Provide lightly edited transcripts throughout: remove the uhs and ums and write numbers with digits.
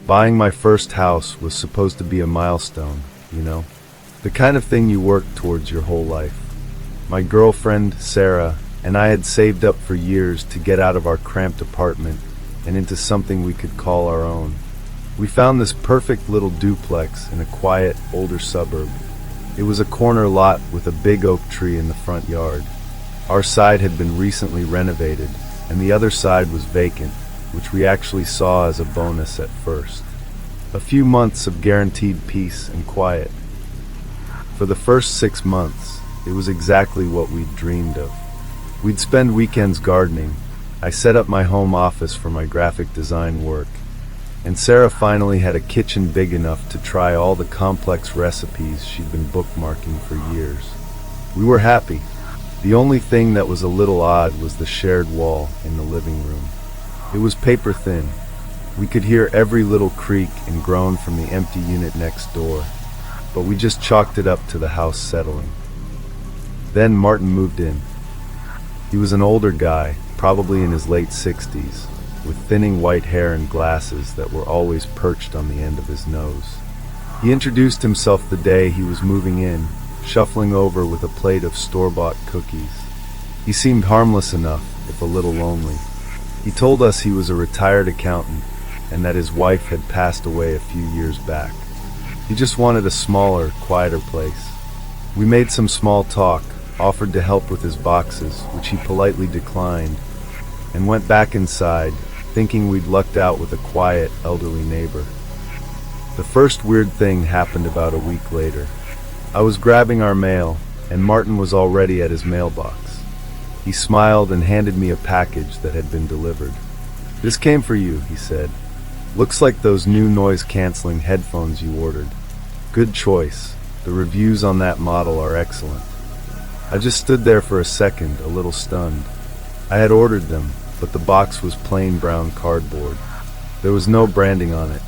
Buying my first house was supposed to be a milestone, you know? The kind of thing you work towards your whole life. My girlfriend, Sarah, and I had saved up for years to get out of our cramped apartment and into something we could call our own. We found this perfect little duplex in a quiet, older suburb. It was a corner lot with a big oak tree in the front yard. Our side had been recently renovated, and the other side was vacant, which we actually saw as a bonus at first. A few months of guaranteed peace and quiet. For the first 6 months, it was exactly what we'd dreamed of. We'd spend weekends gardening. I set up my home office for my graphic design work, and Sarah finally had a kitchen big enough to try all the complex recipes she'd been bookmarking for years. We were happy. The only thing that was a little odd was the shared wall in the living room. It was paper thin. We could hear every little creak and groan from the empty unit next door, but we just chalked it up to the house settling. Then Martin moved in. He was an older guy, probably in his late 60s, with thinning white hair and glasses that were always perched on the end of his nose. He introduced himself the day he was moving in, shuffling over with a plate of store-bought cookies. He seemed harmless enough, if a little lonely. He told us he was a retired accountant and that his wife had passed away a few years back. He just wanted a smaller, quieter place. We made some small talk, offered to help with his boxes, which he politely declined, and went back inside, thinking we'd lucked out with a quiet, elderly neighbor. The first weird thing happened about a week later. I was grabbing our mail, and Martin was already at his mailbox. He smiled and handed me a package that had been delivered. "This came for you," he said. "Looks like those new noise-canceling headphones you ordered. Good choice. The reviews on that model are excellent." I just stood there for a second, a little stunned. I had ordered them, but the box was plain brown cardboard. There was no branding on it.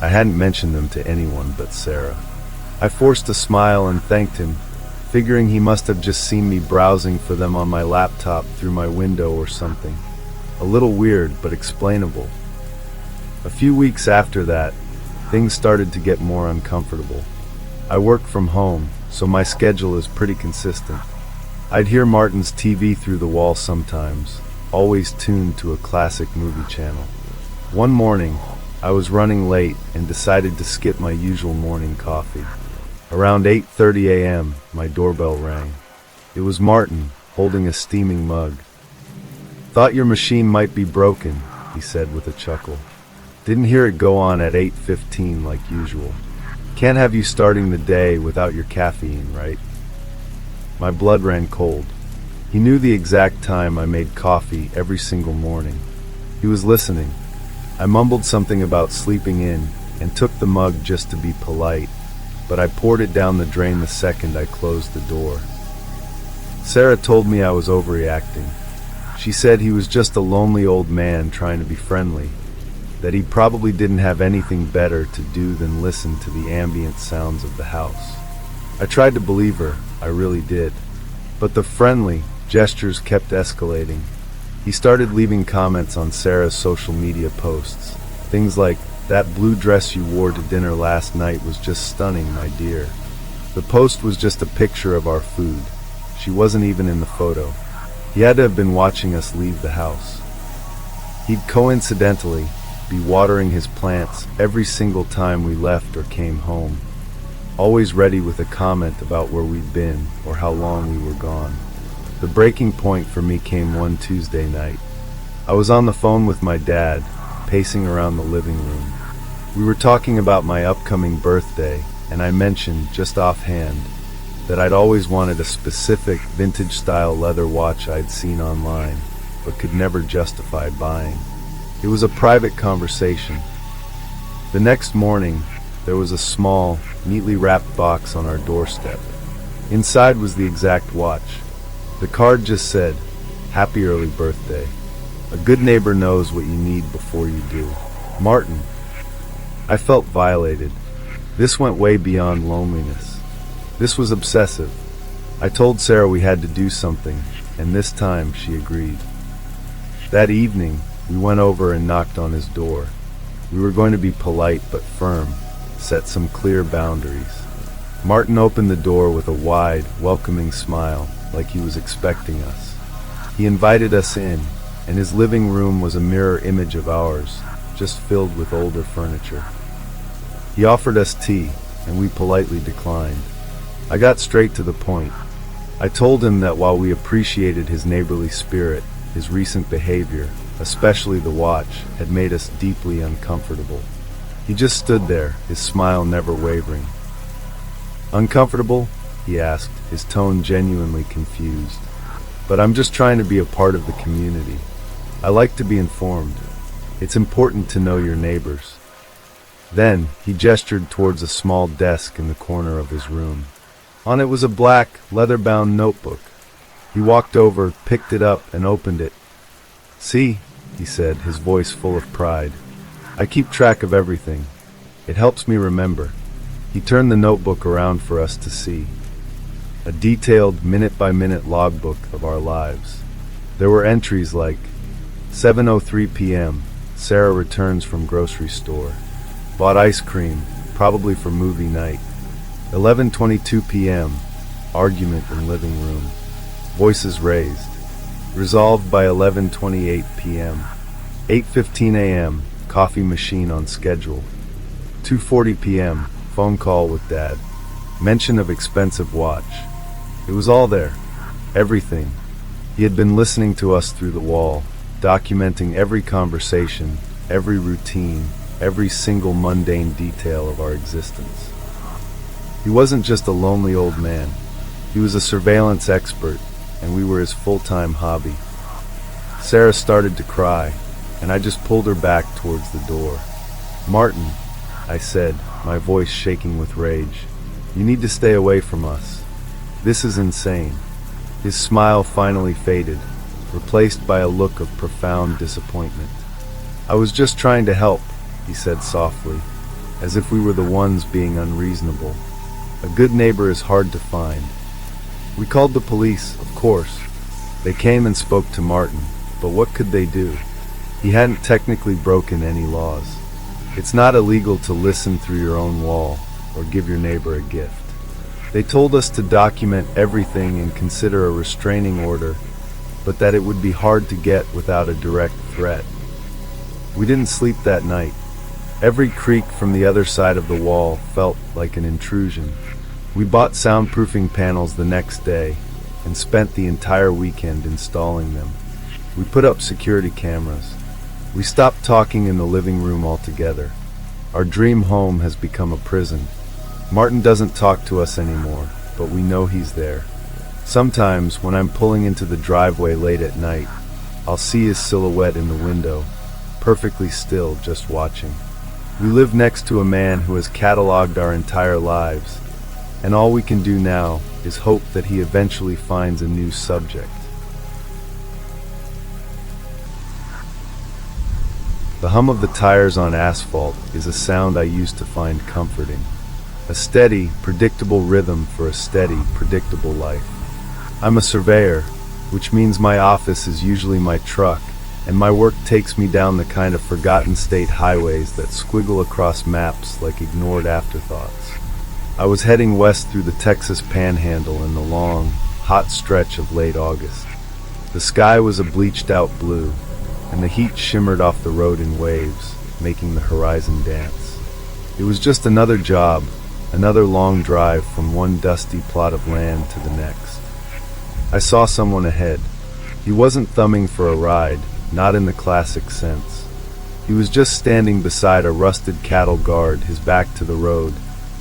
I hadn't mentioned them to anyone but Sarah. I forced a smile and thanked him, figuring he must have just seen me browsing for them on my laptop through my window or something. A little weird, but explainable. A few weeks after that, things started to get more uncomfortable. I work from home, so my schedule is pretty consistent. I'd hear Martin's TV through the wall sometimes, always tuned to a classic movie channel. One morning, I was running late and decided to skip my usual morning coffee. Around 8:30 a.m., my doorbell rang. It was Martin, holding a steaming mug. "Thought your machine might be broken," he said with a chuckle. "Didn't hear it go on at 8:15 like usual. Can't have you starting the day without your caffeine, right?" My blood ran cold. He knew the exact time I made coffee every single morning. He was listening. I mumbled something about sleeping in and took the mug just to be polite, but I poured it down the drain the second I closed the door. Sarah told me I was overreacting. She said he was just a lonely old man trying to be friendly, that he probably didn't have anything better to do than listen to the ambient sounds of the house. I tried to believe her, I really did. But the friendly gestures kept escalating. He started leaving comments on Sarah's social media posts. Things like, "That blue dress you wore to dinner last night was just stunning, my dear." The post was just a picture of our food. She wasn't even in the photo. He had to have been watching us leave the house. He'd coincidentally be watering his plants every single time we left or came home, always ready with a comment about where we'd been or how long we were gone. The breaking point for me came one Tuesday night. I was on the phone with my dad, pacing around the living room. We were talking about my upcoming birthday, and I mentioned, just offhand, that I'd always wanted a specific vintage-style leather watch I'd seen online, but could never justify buying. It was a private conversation. The next morning, there was a small, neatly wrapped box on our doorstep. Inside was the exact watch. The card just said, "Happy early birthday. A good neighbor knows what you need before you do. Martin." I felt violated. This went way beyond loneliness. This was obsessive. I told Sarah we had to do something, and this time she agreed. That evening, we went over and knocked on his door. We were going to be polite but firm, set some clear boundaries. Martin opened the door with a wide, welcoming smile, like he was expecting us. He invited us in, and his living room was a mirror image of ours, just filled with older furniture. He offered us tea, and we politely declined. I got straight to the point. I told him that while we appreciated his neighborly spirit, his recent behavior, especially the watch, had made us deeply uncomfortable. He just stood there, his smile never wavering. "Uncomfortable?" he asked, his tone genuinely confused. "But I'm just trying to be a part of the community. I like to be informed. It's important to know your neighbors." Then he gestured towards a small desk in the corner of his room. On it was a black, leather-bound notebook. He walked over, picked it up, and opened it. "See," he said, his voice full of pride. "I keep track of everything. It helps me remember." He turned the notebook around for us to see. A detailed, minute-by-minute logbook of our lives. There were entries like, 7:03 p.m., Sarah returns from grocery store. Bought ice cream, probably for movie night. 11:22 p.m., argument in living room. Voices raised. Resolved by 11:28 p.m. 8:15 a.m., coffee machine on schedule. 2:40 p.m., phone call with Dad. Mention of expensive watch. It was all there. Everything. He had been listening to us through the wall, documenting every conversation, every routine, every single mundane detail of our existence. He wasn't just a lonely old man. He was a surveillance expert, and we were his full-time hobby. Sarah started to cry, and I just pulled her back towards the door. "Martin," I said, my voice shaking with rage, "you need to stay away from us. This is insane." His smile finally faded, replaced by a look of profound disappointment. "I was just trying to help," he said softly, as if we were the ones being unreasonable. A good neighbor is hard to find. We called the police, of course. They came and spoke to Martin, but what could they do? He hadn't technically broken any laws. It's not illegal to listen through your own wall or give your neighbor a gift. They told us to document everything and consider a restraining order, but that it would be hard to get without a direct threat. We didn't sleep that night. Every creak from the other side of the wall felt like an intrusion. We bought soundproofing panels the next day and spent the entire weekend installing them. We put up security cameras. We stopped talking in the living room altogether. Our dream home has become a prison. Martin doesn't talk to us anymore, but we know he's there. Sometimes, when I'm pulling into the driveway late at night, I'll see his silhouette in the window, perfectly still, just watching. We live next to a man who has cataloged our entire lives, and all we can do now is hope that he eventually finds a new subject. The hum of the tires on asphalt is a sound I used to find comforting. A steady, predictable rhythm for a steady, predictable life. I'm a surveyor, which means my office is usually my truck, and my work takes me down the kind of forgotten state highways that squiggle across maps like ignored afterthoughts. I was heading west through the Texas Panhandle in the long, hot stretch of late August. The sky was a bleached-out blue, and the heat shimmered off the road in waves, making the horizon dance. It was just another job, another long drive from one dusty plot of land to the next. I saw someone ahead. He wasn't thumbing for a ride, not in the classic sense. He was just standing beside a rusted cattle guard, his back to the road,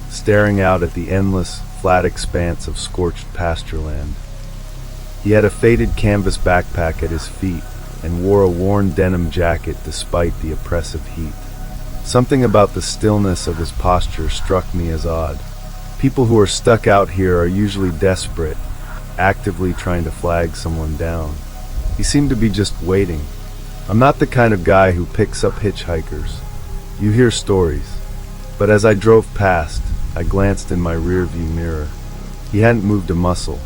staring out at the endless, flat expanse of scorched pasture land. He had a faded canvas backpack at his feet and wore a worn denim jacket despite the oppressive heat. Something about the stillness of his posture struck me as odd. People who are stuck out here are usually desperate, actively trying to flag someone down. He seemed to be just waiting. I'm not the kind of guy who picks up hitchhikers. You hear stories. But as I drove past, I glanced in my rearview mirror. He hadn't moved a muscle.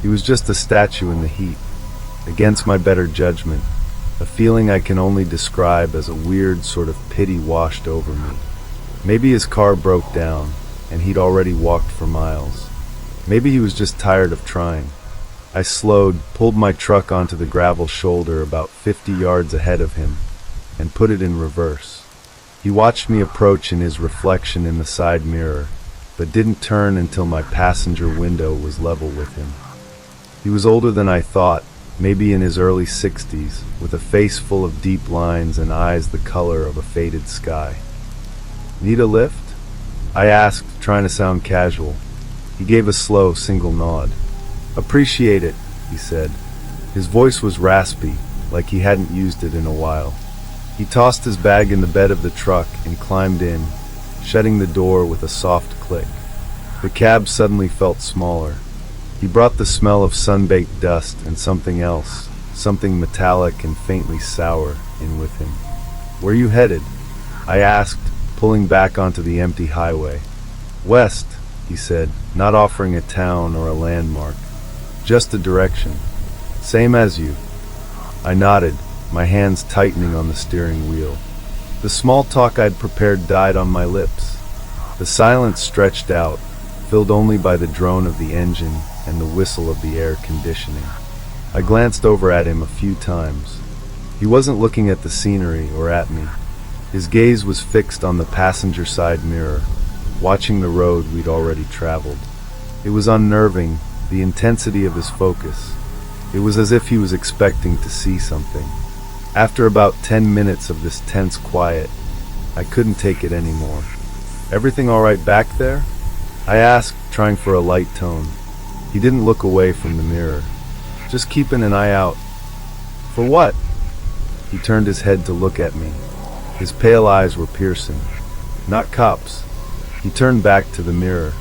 He was just a statue in the heat. Against my better judgment, a feeling I can only describe as a weird sort of pity washed over me. Maybe his car broke down, and he'd already walked for miles. Maybe he was just tired of trying. I slowed, pulled my truck onto the gravel shoulder about 50 yards ahead of him, and put it in reverse. He watched me approach in his reflection in the side mirror, but didn't turn until my passenger window was level with him. He was older than I thought, maybe in his early 60s, with a face full of deep lines and eyes the color of a faded sky. "Need a lift?" I asked, trying to sound casual. He gave a slow, single nod. "Appreciate it," he said. His voice was raspy, like he hadn't used it in a while. He tossed his bag in the bed of the truck and climbed in, shutting the door with a soft click. The cab suddenly felt smaller. He brought the smell of sun-baked dust and something else, something metallic and faintly sour, in with him. "Where you headed?" I asked, pulling back onto the empty highway. "West," he said, not offering a town or a landmark, just a direction. "Same as you." I nodded, my hands tightening on the steering wheel. The small talk I'd prepared died on my lips. The silence stretched out, filled only by the drone of the engine and the whistle of the air conditioning. I glanced over at him a few times. He wasn't looking at the scenery or at me. His gaze was fixed on the passenger side mirror, watching the road we'd already traveled. It was unnerving, the intensity of his focus. It was as if he was expecting to see something. After about 10 minutes of this tense quiet, I couldn't take it anymore. "Everything all right back there?" I asked, trying for a light tone. He didn't look away from the mirror. "Just keeping an eye out." "For what?" He turned his head to look at me. His pale eyes were piercing. "Not cops." He turned back to the mirror.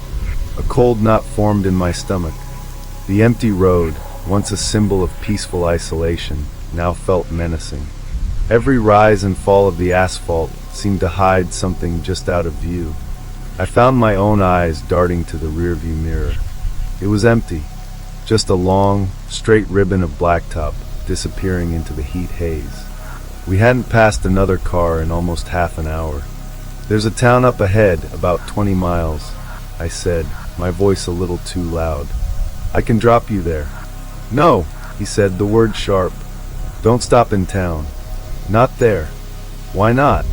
A cold knot formed in my stomach. The empty road, once a symbol of peaceful isolation, now felt menacing. Every rise and fall of the asphalt seemed to hide something just out of view. I found my own eyes darting to the rearview mirror. It was empty, just a long, straight ribbon of blacktop disappearing into the heat haze. We hadn't passed another car in almost half an hour. "There's a town up ahead, about 20 miles, I said, my voice a little too loud. "I can drop you there." "No," he said, the word sharp. "Don't stop in town." "Not there." "Why not?"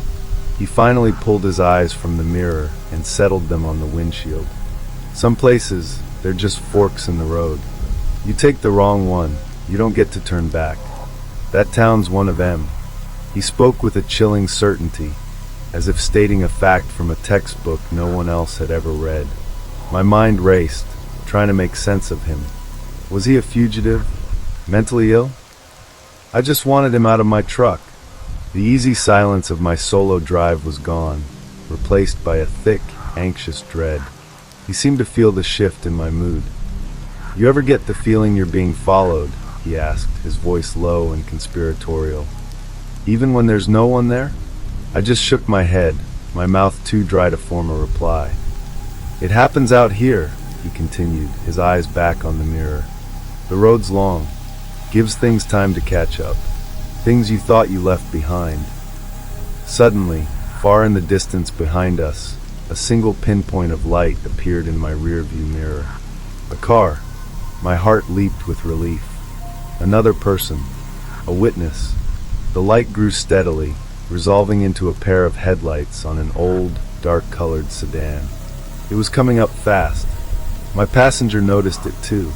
He finally pulled his eyes from the mirror and settled them on the windshield. "Some places, they're just forks in the road. You take the wrong one, you don't get to turn back. That town's one of them." He spoke with a chilling certainty, as if stating a fact from a textbook no one else had ever read. My mind raced, trying to make sense of him. Was he a fugitive? Mentally ill? I just wanted him out of my truck. The easy silence of my solo drive was gone, replaced by a thick, anxious dread. He seemed to feel the shift in my mood. "You ever get the feeling you're being followed?" he asked, his voice low and conspiratorial. "Even when there's no one there?" I just shook my head, my mouth too dry to form a reply. "It happens out here," he continued, his eyes back on the mirror. "The road's long. Gives things time to catch up. Things you thought you left behind." Suddenly, far in the distance behind us, a single pinpoint of light appeared in my rearview mirror. A car. My heart leaped with relief. Another person. A witness. The light grew steadily, resolving into a pair of headlights on an old, dark-colored sedan. It was coming up fast. My passenger noticed it too.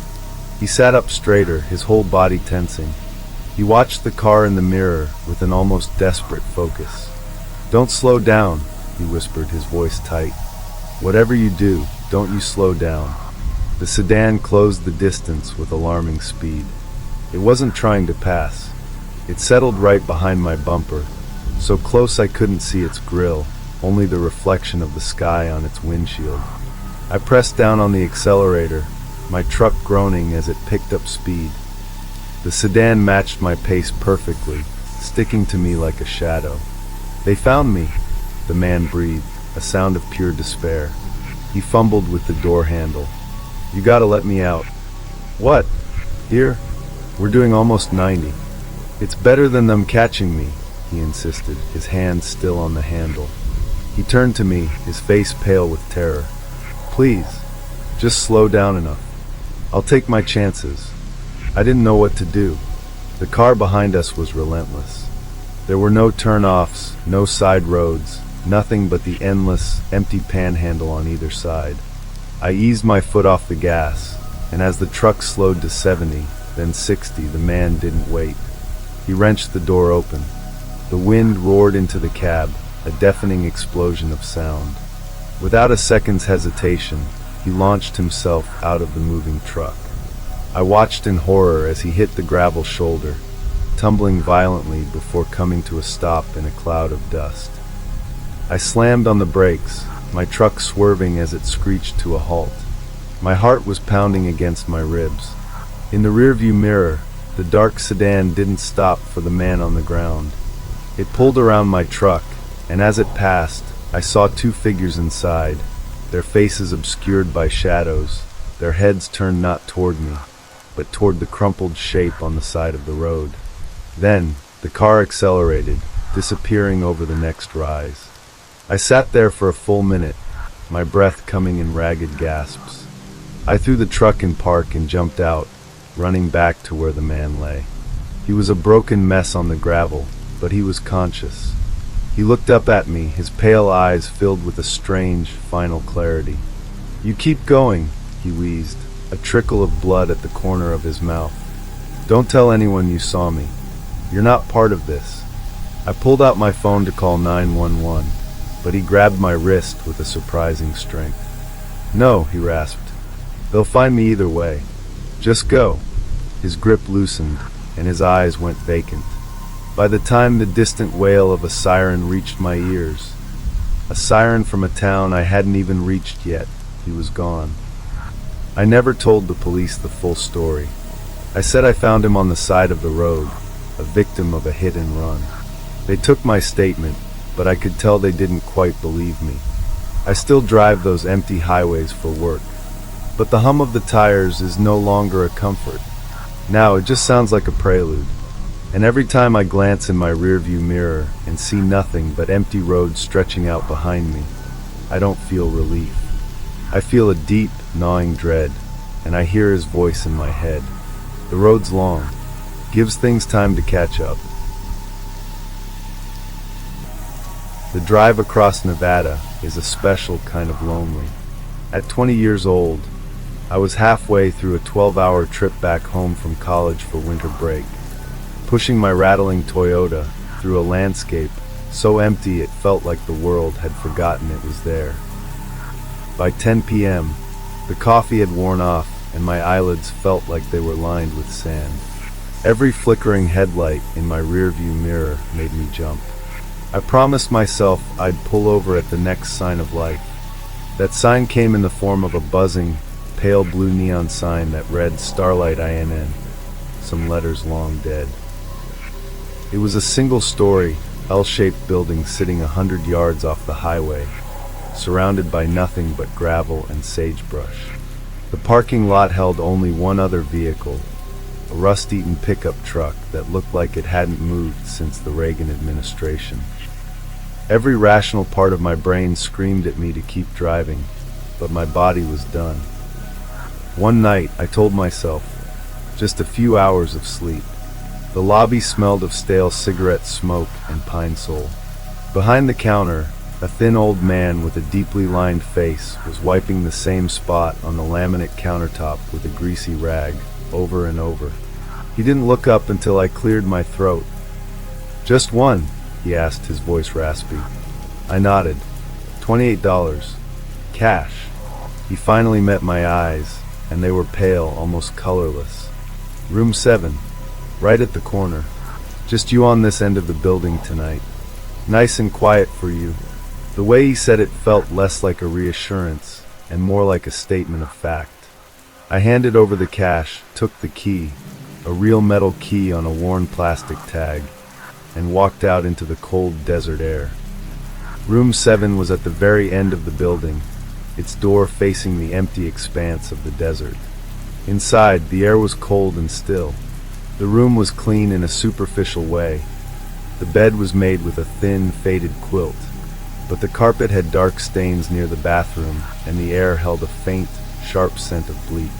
He sat up straighter, his whole body tensing. He watched the car in the mirror with an almost desperate focus. "Don't slow down," he whispered, his voice tight. "Whatever you do, don't you slow down." The sedan closed the distance with alarming speed. It wasn't trying to pass. It settled right behind my bumper, so close I couldn't see its grille, only the reflection of the sky on its windshield. I pressed down on the accelerator, my truck groaning as it picked up speed. The sedan matched my pace perfectly, sticking to me like a shadow. "They found me," the man breathed, a sound of pure despair. He fumbled with the door handle. "You gotta let me out." "What? Here? We're doing almost 90. "It's better than them catching me," he insisted, his hand still on the handle. He turned to me, his face pale with terror. "Please, just slow down enough. I'll take my chances." I didn't know what to do. The car behind us was relentless. There were no turn-offs, no side roads, nothing but the endless, empty panhandle on either side. I eased my foot off the gas, and as the truck slowed to 70, then 60, the man didn't wait. He wrenched the door open. The wind roared into the cab, a deafening explosion of sound. Without a second's hesitation, he launched himself out of the moving truck. I watched in horror as he hit the gravel shoulder, tumbling violently before coming to a stop in a cloud of dust. I slammed on the brakes, my truck swerving as it screeched to a halt. My heart was pounding against my ribs. In the rearview mirror, the dark sedan didn't stop for the man on the ground. It pulled around my truck, and as it passed, I saw two figures inside, their faces obscured by shadows, their heads turned not toward me, but toward the crumpled shape on the side of the road. Then, the car accelerated, disappearing over the next rise. I sat there for a full minute, my breath coming in ragged gasps. I threw the truck in park and jumped out, running back to where the man lay. He was a broken mess on the gravel, but he was conscious. He looked up at me, his pale eyes filled with a strange, final clarity. "You keep going," he wheezed, a trickle of blood at the corner of his mouth. "Don't tell anyone you saw me. You're not part of this." I pulled out my phone to call 911, but he grabbed my wrist with a surprising strength. "No," he rasped. "They'll find me either way. Just go." His grip loosened, and his eyes went vacant. By the time the distant wail of a siren reached my ears, a siren from a town I hadn't even reached yet, he was gone. I never told the police the full story. I said I found him on the side of the road, a victim of a hit and run. They took my statement, but I could tell they didn't quite believe me. I still drive those empty highways for work, but the hum of the tires is no longer a comfort. Now it just sounds like a prelude. And every time I glance in my rearview mirror and see nothing but empty roads stretching out behind me, I don't feel relief. I feel a deep, gnawing dread, and I hear his voice in my head. The road's long, gives things time to catch up. The drive across Nevada is a special kind of lonely. At 20 years old, I was halfway through a 12-hour trip back home from college for winter break, pushing my rattling Toyota through a landscape so empty it felt like the world had forgotten it was there. By 10 p.m., the coffee had worn off and my eyelids felt like they were lined with sand. Every flickering headlight in my rearview mirror made me jump. I promised myself I'd pull over at the next sign of life. That sign came in the form of a buzzing, pale blue neon sign that read Starlight INN, some letters long dead. It was a single-story, L-shaped building sitting 100 yards off the highway, surrounded by nothing but gravel and sagebrush. The parking lot held only one other vehicle, a rust-eaten pickup truck that looked like it hadn't moved since the Reagan administration. Every rational part of my brain screamed at me to keep driving, but my body was done. One night, I told myself, just a few hours of sleep. The lobby smelled of stale cigarette smoke and pine sol. Behind the counter, a thin old man with a deeply lined face was wiping the same spot on the laminate countertop with a greasy rag, over and over. He didn't look up until I cleared my throat. "Just one?" he asked, his voice raspy. I nodded. $28. Cash. He finally met my eyes, and they were pale, almost colorless. "Room 7. Right at the corner. Just you on this end of the building tonight. Nice and quiet for you." The way he said it felt less like a reassurance and more like a statement of fact. I handed over the cash, took the key, a real metal key on a worn plastic tag, and walked out into the cold desert air. Room 7 was at the very end of the building, its door facing the empty expanse of the desert. Inside, the air was cold and still. The room was clean in a superficial way. The bed was made with a thin, faded quilt, but the carpet had dark stains near the bathroom, and the air held a faint, sharp scent of bleach.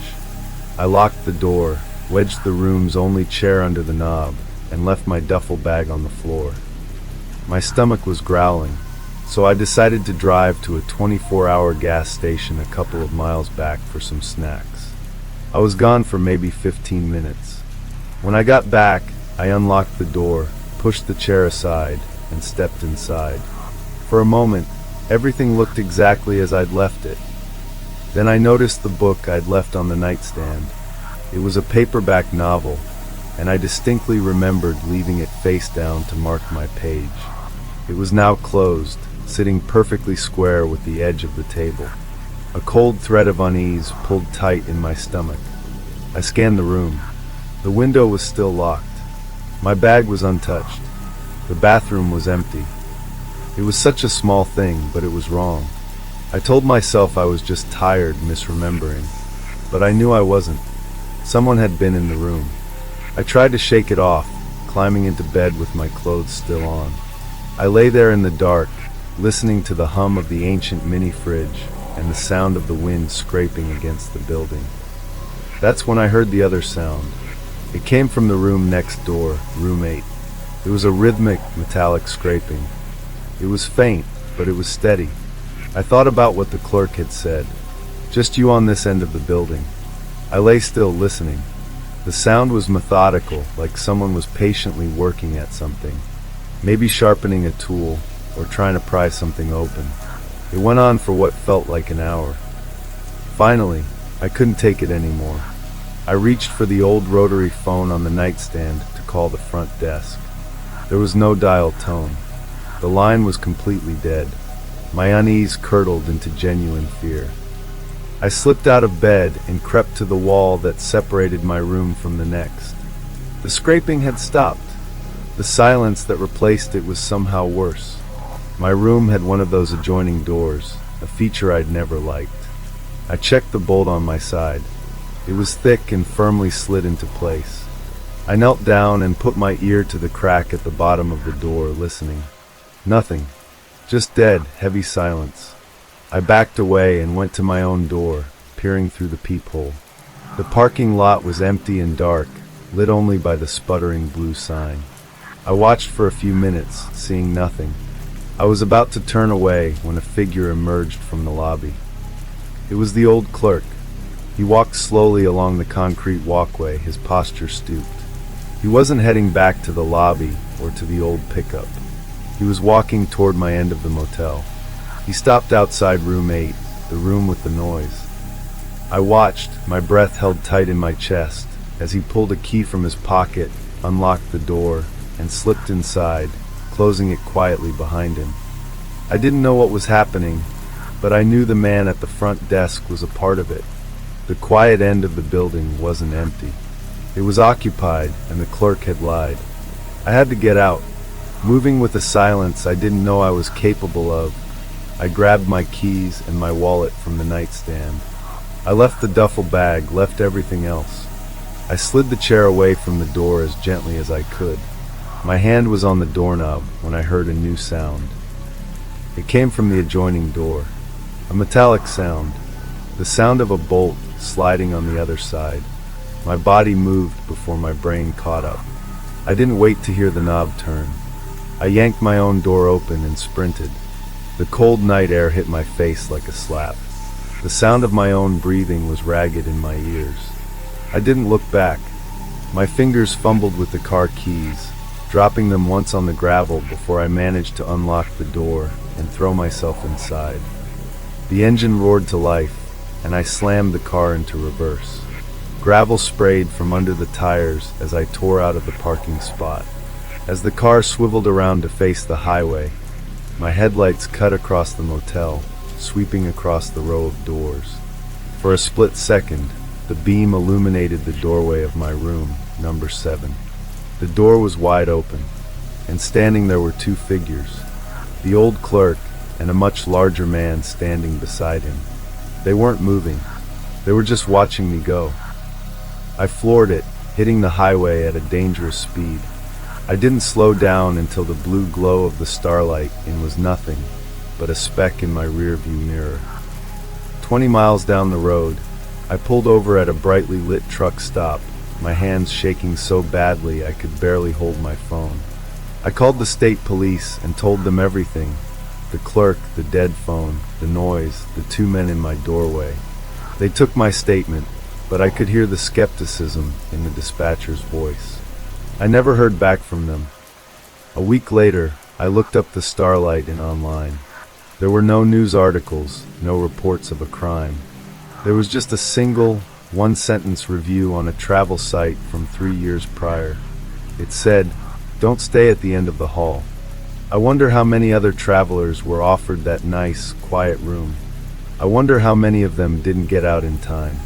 I locked the door, wedged the room's only chair under the knob, and left my duffel bag on the floor. My stomach was growling, so I decided to drive to a 24-hour gas station a couple of miles back for some snacks. I was gone for maybe 15 minutes. When I got back, I unlocked the door, pushed the chair aside, and stepped inside. For a moment, everything looked exactly as I'd left it. Then I noticed the book I'd left on the nightstand. It was a paperback novel, and I distinctly remembered leaving it face down to mark my page. It was now closed, sitting perfectly square with the edge of the table. A cold thread of unease pulled tight in my stomach. I scanned the room. The window was still locked. My bag was untouched. The bathroom was empty. It was such a small thing, but it was wrong. I told myself I was just tired, misremembering, but I knew I wasn't. Someone had been in the room. I tried to shake it off, climbing into bed with my clothes still on. I lay there in the dark, listening to the hum of the ancient mini-fridge and the sound of the wind scraping against the building. That's when I heard the other sound. It came from the room next door, room 8. It was a rhythmic, metallic scraping. It was faint, but it was steady. I thought about what the clerk had said. Just you on this end of the building. I lay still, listening. The sound was methodical, like someone was patiently working at something. Maybe sharpening a tool, or trying to pry something open. It went on for what felt like an hour. Finally, I couldn't take it anymore. I reached for the old rotary phone on the nightstand to call the front desk. There was no dial tone. The line was completely dead. My unease curdled into genuine fear. I slipped out of bed and crept to the wall that separated my room from the next. The scraping had stopped. The silence that replaced it was somehow worse. My room had one of those adjoining doors, a feature I'd never liked. I checked the bolt on my side. It was thick and firmly slid into place. I knelt down and put my ear to the crack at the bottom of the door, listening. Nothing. Just dead, heavy silence. I backed away and went to my own door, peering through the peephole. The parking lot was empty and dark, lit only by the sputtering blue sign. I watched for a few minutes, seeing nothing. I was about to turn away when a figure emerged from the lobby. It was the old clerk. He walked slowly along the concrete walkway, his posture stooped. He wasn't heading back to the lobby or to the old pickup. He was walking toward my end of the motel. He stopped outside room 8, the room with the noise. I watched, my breath held tight in my chest, as he pulled a key from his pocket, unlocked the door, and slipped inside, closing it quietly behind him. I didn't know what was happening, but I knew the man at the front desk was a part of it. The quiet end of the building wasn't empty. It was occupied, and the clerk had lied. I had to get out. Moving with a silence I didn't know I was capable of, I grabbed my keys and my wallet from the nightstand. I left the duffel bag, left everything else. I slid the chair away from the door as gently as I could. My hand was on the doorknob when I heard a new sound. It came from the adjoining door. A metallic sound. The sound of a bolt sliding on the other side. My body moved before my brain caught up. I didn't wait to hear the knob turn. I yanked my own door open and sprinted. The cold night air hit my face like a slap. The sound of my own breathing was ragged in my ears. I didn't look back. My fingers fumbled with the car keys, dropping them once on the gravel before I managed to unlock the door and throw myself inside. The engine roared to life, and I slammed the car into reverse. Gravel sprayed from under the tires as I tore out of the parking spot. As the car swiveled around to face the highway, my headlights cut across the motel, sweeping across the row of doors. For a split second, the beam illuminated the doorway of my room, number 7. The door was wide open, and standing there were two figures, the old clerk and a much larger man standing beside him. They weren't moving. They were just watching me go. I floored it, hitting the highway at a dangerous speed. I didn't slow down until the blue glow of the starlight was nothing but a speck in my rearview mirror. 20 miles down the road, I pulled over at a brightly lit truck stop, my hands shaking so badly I could barely hold my phone. I called the state police and told them everything: the clerk, the dead phone, the noise, the two men in my doorway. They took my statement, but I could hear the skepticism in the dispatcher's voice. I never heard back from them. A week later, I looked up the starlight online. There were no news articles, no reports of a crime. There was just a single, one-sentence review on a travel site from 3 years prior. It said, "Don't stay at the end of the hall." I wonder how many other travelers were offered that nice, quiet room. I wonder how many of them didn't get out in time.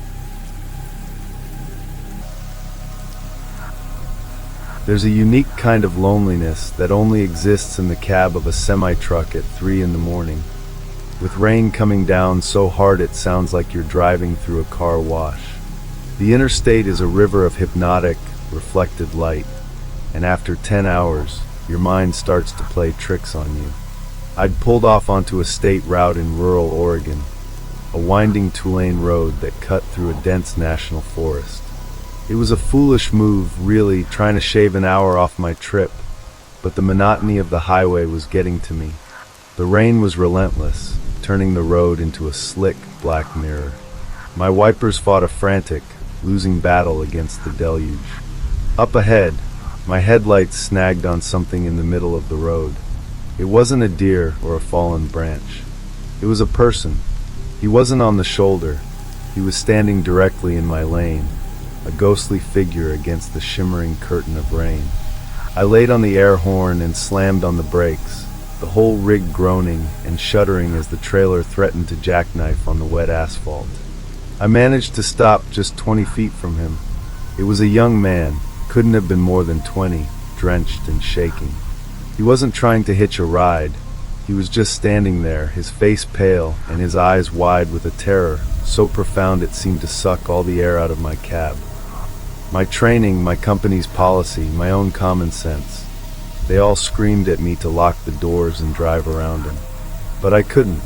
There's a unique kind of loneliness that only exists in the cab of a semi-truck at 3 in the morning, with rain coming down so hard it sounds like you're driving through a car wash. The interstate is a river of hypnotic, reflected light, and after 10 hours, your mind starts to play tricks on you. I'd pulled off onto a state route in rural Oregon, a winding two-lane road that cut through a dense national forest. It was a foolish move, really, trying to shave an hour off my trip, but the monotony of the highway was getting to me. The rain was relentless, turning the road into a slick, black mirror. My wipers fought a frantic, losing battle against the deluge. Up ahead, my headlights snagged on something in the middle of the road. It wasn't a deer or a fallen branch. It was a person. He wasn't on the shoulder. He was standing directly in my lane, a ghostly figure against the shimmering curtain of rain. I laid on the air horn and slammed on the brakes, the whole rig groaning and shuddering as the trailer threatened to jackknife on the wet asphalt. I managed to stop just 20 feet from him. It was a young man, couldn't have been more than 20, drenched and shaking. He wasn't trying to hitch a ride. He was just standing there, his face pale and his eyes wide with a terror so profound it seemed to suck all the air out of my cab. My training, my company's policy, my own common sense, they all screamed at me to lock the doors and drive around him. But I couldn't.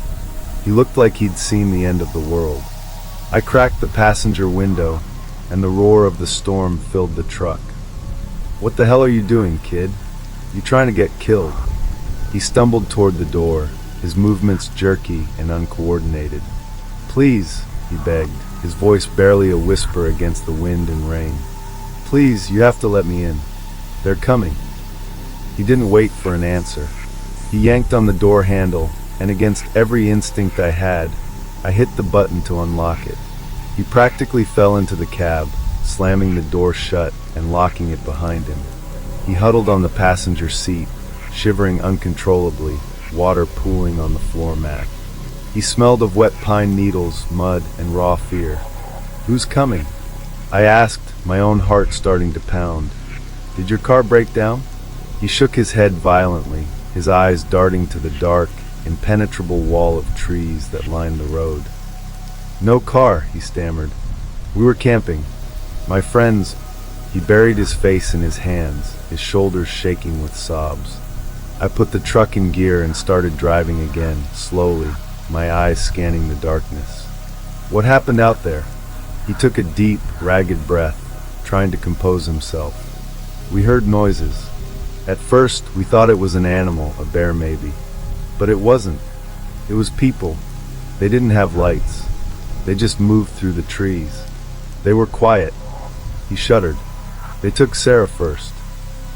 He looked like he'd seen the end of the world. I cracked the passenger window, and the roar of the storm filled the truck. "What the hell are you doing, kid? You trying to get killed?" He stumbled toward the door, his movements jerky and uncoordinated. "Please," he begged, his voice barely a whisper against the wind and rain. "Please, you have to let me in. They're coming." He didn't wait for an answer. He yanked on the door handle, and against every instinct I had, I hit the button to unlock it. He practically fell into the cab, slamming the door shut and locking it behind him. He huddled on the passenger seat, shivering uncontrollably, water pooling on the floor mat. He smelled of wet pine needles, mud, and raw fear. "Who's coming?" I asked, my own heart starting to pound. "Did your car break down?" He shook his head violently, his eyes darting to the dark, impenetrable wall of trees that lined the road. "No car," he stammered. "We were camping. My friends—" He buried his face in his hands, his shoulders shaking with sobs. I put the truck in gear and started driving again, slowly, my eyes scanning the darkness. "What happened out there?" He took a deep, ragged breath, trying to compose himself. "We heard noises. At first, we thought it was an animal, a bear maybe. But it wasn't. It was people. They didn't have lights. They just moved through the trees. They were quiet." He shuddered. "They took Sarah first.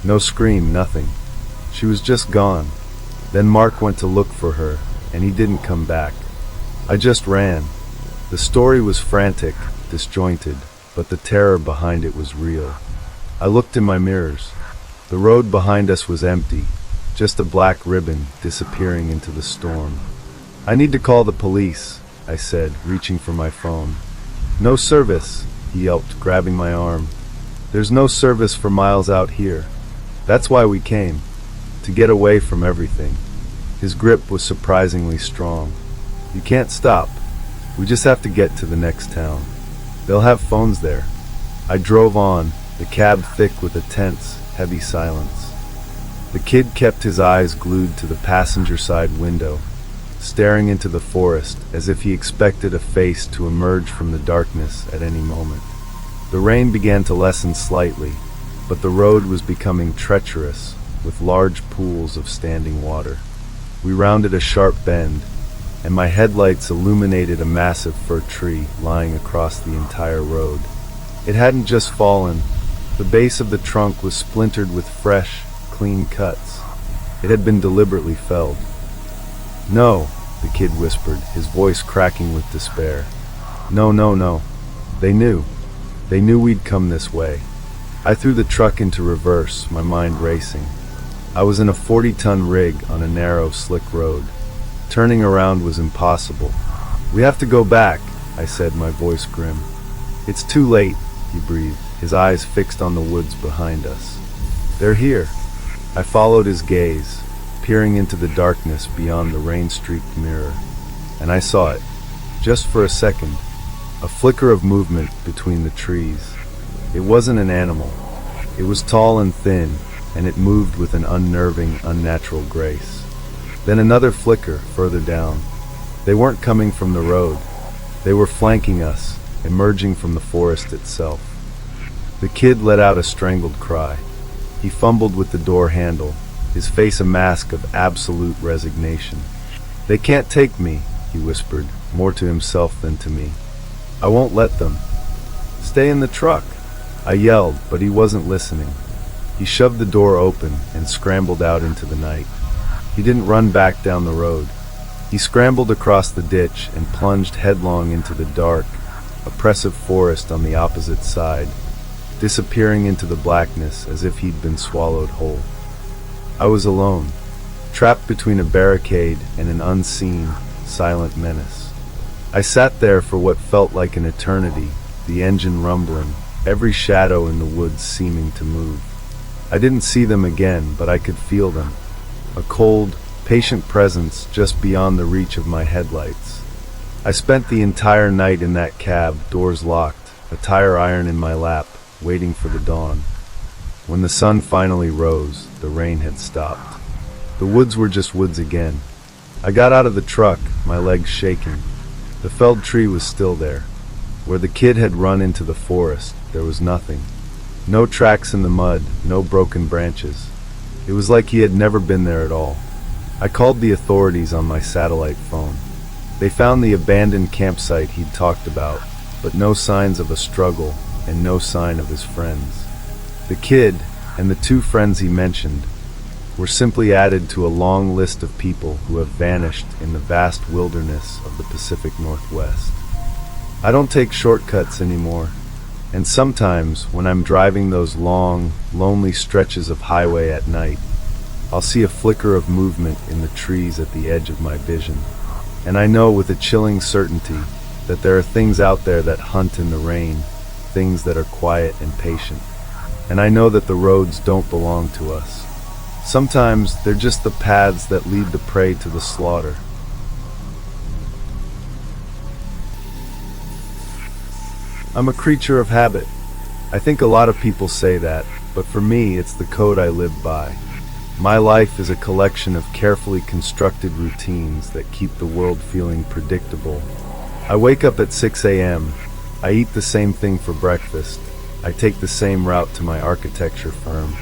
No scream, nothing. She was just gone. Then Mark went to look for her, and he didn't come back. I just ran." The story was frantic, disjointed, but the terror behind it was real. I looked in my mirrors. The road behind us was empty, just a black ribbon disappearing into the storm. "I need to call the police," I said, reaching for my phone. "No service," he yelped, grabbing my arm. "There's no service for miles out here. That's why we came, to get away from everything." His grip was surprisingly strong. "You can't stop. We just have to get to the next town. They'll have phones there." I drove on, the cab thick with a tense, heavy silence. The kid kept his eyes glued to the passenger side window, staring into the forest as if he expected a face to emerge from the darkness at any moment. The rain began to lessen slightly, but the road was becoming treacherous, with large pools of standing water. We rounded a sharp bend, and my headlights illuminated a massive fir tree lying across the entire road. It hadn't just fallen. The base of the trunk was splintered with fresh, clean cuts. It had been deliberately felled. "No," the kid whispered, his voice cracking with despair. "No, no, no. They knew. They knew we'd come this way." I threw the truck into reverse, my mind racing. I was in a 40-ton rig on a narrow, slick road. Turning around was impossible. "We have to go back," I said, my voice grim. "It's too late," he breathed, his eyes fixed on the woods behind us. "They're here." I followed his gaze, peering into the darkness beyond the rain-streaked mirror, and I saw it, just for a second, a flicker of movement between the trees. It wasn't an animal. It was tall and thin, and it moved with an unnerving, unnatural grace. Then another flicker further down. They weren't coming from the road. They were flanking us, emerging from the forest itself. The kid let out a strangled cry. He fumbled with the door handle, his face a mask of absolute resignation. "They can't take me," he whispered, more to himself than to me. "I won't let them." "Stay in the truck," I yelled, but he wasn't listening. He shoved the door open and scrambled out into the night. He didn't run back down the road. He scrambled across the ditch and plunged headlong into the dark, oppressive forest on the opposite side, disappearing into the blackness as if he'd been swallowed whole. I was alone, trapped between a barricade and an unseen, silent menace. I sat there for what felt like an eternity, the engine rumbling, every shadow in the woods seeming to move. I didn't see them again, but I could feel them. A cold, patient presence just beyond the reach of my headlights. I spent the entire night in that cab, doors locked, a tire iron in my lap, waiting for the dawn. When the sun finally rose, the rain had stopped. The woods were just woods again. I got out of the truck, my legs shaking. The felled tree was still there. Where the kid had run into the forest, there was nothing. No tracks in the mud, no broken branches. It was like he had never been there at all. I called the authorities on my satellite phone. They found the abandoned campsite he'd talked about, but no signs of a struggle and no sign of his friends. The kid, and the two friends he mentioned, were simply added to a long list of people who have vanished in the vast wilderness of the Pacific Northwest. I don't take shortcuts anymore, and sometimes when I'm driving those long, lonely stretches of highway at night, I'll see a flicker of movement in the trees at the edge of my vision, and I know with a chilling certainty that there are things out there that hunt in the rain, things that are quiet and patient. And I know that the roads don't belong to us. Sometimes they're just the paths that lead the prey to the slaughter. I'm a creature of habit. I think a lot of people say that, but for me it's the code I live by. My life is a collection of carefully constructed routines that keep the world feeling predictable. I wake up at 6 a.m. I eat the same thing for breakfast. I take the same route to my architecture firm.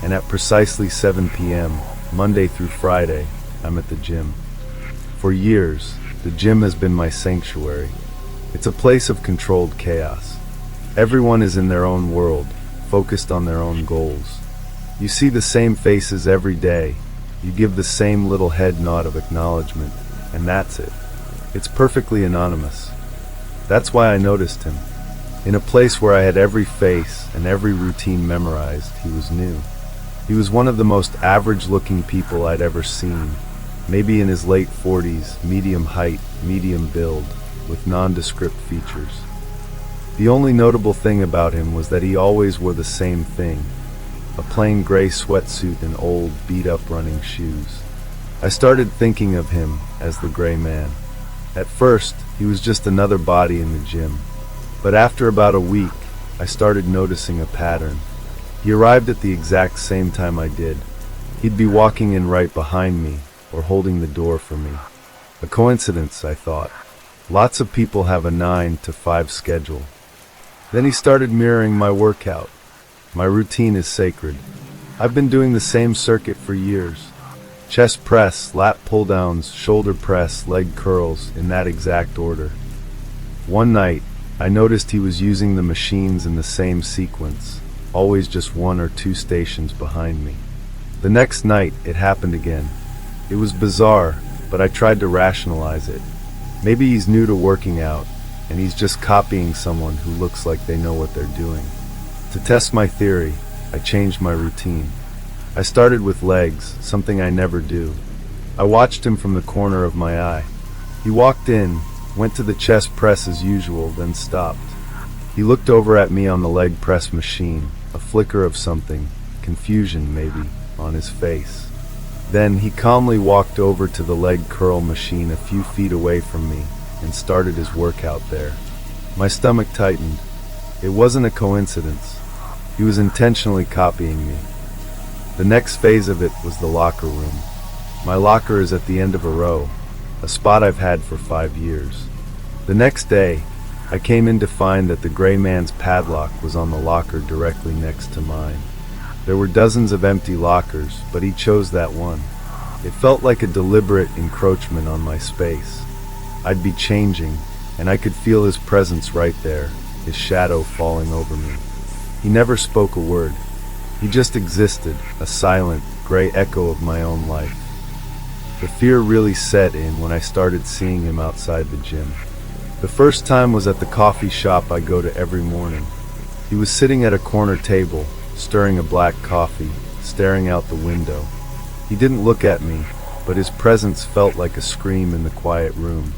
And at precisely 7 p.m., Monday through Friday, I'm at the gym. For years, the gym has been my sanctuary. It's a place of controlled chaos. Everyone is in their own world, focused on their own goals. You see the same faces every day. You give the same little head nod of acknowledgement, and that's it. It's perfectly anonymous. That's why I noticed him. In a place where I had every face and every routine memorized, he was new. He was one of the most average-looking people I'd ever seen, maybe in his late 40s, medium height, medium build, with nondescript features. The only notable thing about him was that he always wore the same thing, a plain gray sweatsuit and old, beat-up running shoes. I started thinking of him as the Gray Man. At first, he was just another body in the gym. But after about a week, I started noticing a pattern. He arrived at the exact same time I did. He'd be walking in right behind me, or holding the door for me. A coincidence, I thought. Lots of people have a 9 to 5 schedule. Then he started mirroring my workout. My routine is sacred. I've been doing the same circuit for years. Chest press, lat pull-downs, shoulder press, leg curls, in that exact order. One night, I noticed he was using the machines in the same sequence, always just 1 or 2 stations behind me. The next night, it happened again. It was bizarre, but I tried to rationalize it. Maybe he's new to working out, and he's just copying someone who looks like they know what they're doing. To test my theory, I changed my routine. I started with legs, something I never do. I watched him from the corner of my eye. He walked in, went to the chest press as usual, then stopped. He looked over at me on the leg press machine, a flicker of something, confusion maybe, on his face. Then he calmly walked over to the leg curl machine a few feet away from me and started his workout there. My stomach tightened. It wasn't a coincidence. He was intentionally copying me. The next phase of it was the locker room. My locker is at the end of a row, a spot I've had for 5 years. The next day, I came in to find that the gray man's padlock was on the locker directly next to mine. There were dozens of empty lockers, but he chose that one. It felt like a deliberate encroachment on my space. I'd be changing, and I could feel his presence right there, his shadow falling over me. He never spoke a word. He just existed, a silent, gray echo of my own life. The fear really set in when I started seeing him outside the gym. The first time was at the coffee shop I go to every morning. He was sitting at a corner table, stirring a black coffee, staring out the window. He didn't look at me, but his presence felt like a scream in the quiet room.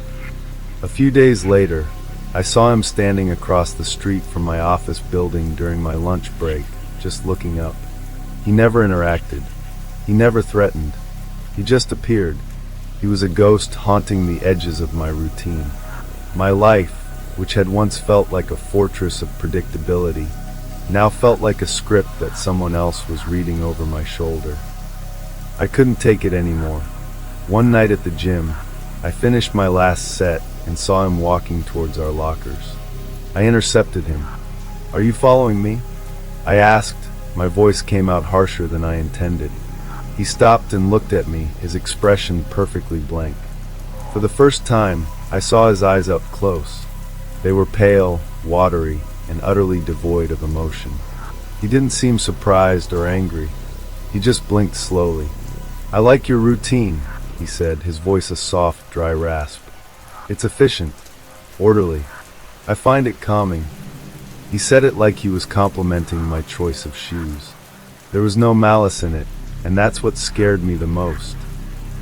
A few days later, I saw him standing across the street from my office building during my lunch break, just looking up. He never interacted. He never threatened. He just appeared. He was a ghost haunting the edges of my routine. My life, which had once felt like a fortress of predictability, now felt like a script that someone else was reading over my shoulder. I couldn't take it anymore. One night at the gym, I finished my last set and saw him walking towards our lockers. I intercepted him. "Are you following me?" I asked. My voice came out harsher than I intended. He stopped and looked at me, his expression perfectly blank. For the first time, I saw his eyes up close. They were pale, watery, and utterly devoid of emotion. He didn't seem surprised or angry. He just blinked slowly. "I like your routine," he said, his voice a soft, dry rasp. "It's efficient, orderly. I find it calming." He said it like he was complimenting my choice of shoes. There was no malice in it, and that's what scared me the most.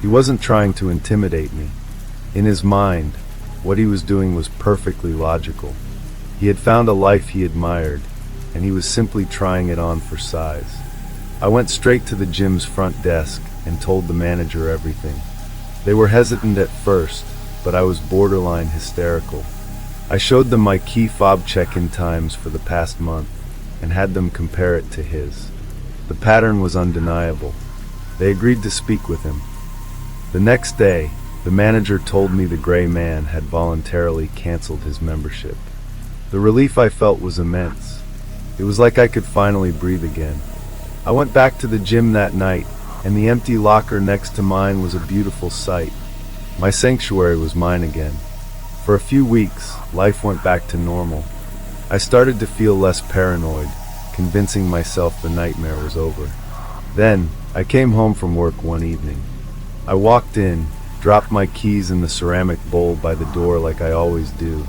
He wasn't trying to intimidate me. In his mind, what he was doing was perfectly logical. He had found a life he admired, and he was simply trying it on for size. I went straight to the gym's front desk and told the manager everything. They were hesitant at first, but I was borderline hysterical. I showed them my key fob check-in times for the past month and had them compare it to his. The pattern was undeniable. They agreed to speak with him. The next day, the manager told me the gray man had voluntarily canceled his membership. The relief I felt was immense. It was like I could finally breathe again. I went back to the gym that night, and the empty locker next to mine was a beautiful sight. My sanctuary was mine again. For a few weeks, life went back to normal. I started to feel less paranoid, convincing myself the nightmare was over. Then, I came home from work one evening. I walked in, dropped my keys in the ceramic bowl by the door like I always do,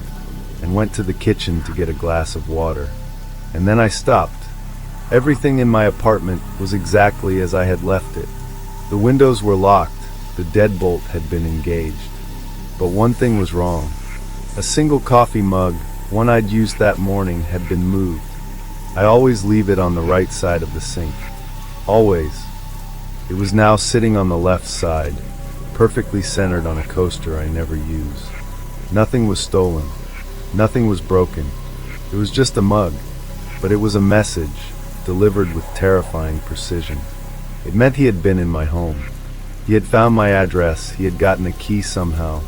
and went to the kitchen to get a glass of water. And then I stopped. Everything in my apartment was exactly as I had left it. The windows were locked, the deadbolt had been engaged. But one thing was wrong. A single coffee mug, one I'd used that morning, had been moved. I always leave it on the right side of the sink. Always. It was now sitting on the left side, perfectly centered on a coaster I never use. Nothing was stolen. Nothing was broken. It was just a mug. but it was a message, delivered with terrifying precision. It meant he had been in my home. He had found my address, he had gotten a key somehow,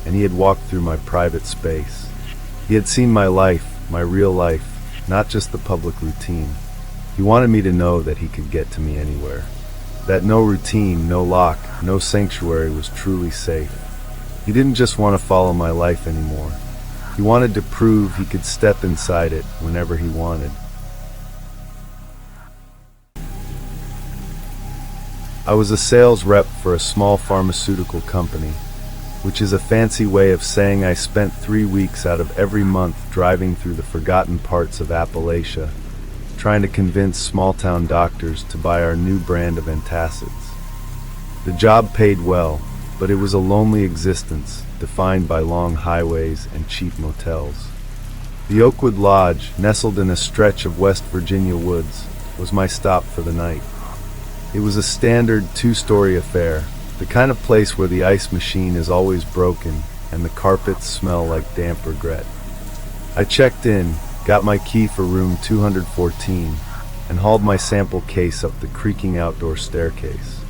and he had walked through my private space. He had seen my life, my real life, not just the public routine. He wanted me to know that he could get to me anywhere. That no routine, no lock, no sanctuary was truly safe. He didn't just want to follow my life anymore. He wanted to prove he could step inside it whenever he wanted. I was a sales rep for a small pharmaceutical company, which is a fancy way of saying I spent 3 weeks out of every month driving through the forgotten parts of Appalachia, trying to convince small-town doctors to buy our new brand of antacids. The job paid well, but it was a lonely existence, defined by long highways and cheap motels. The Oakwood Lodge, nestled in a stretch of West Virginia woods, was my stop for the night. It was a standard 2-story affair, the kind of place where the ice machine is always broken and the carpets smell like damp regret. I checked in, got my key for room 214, and hauled my sample case up the creaking outdoor staircase.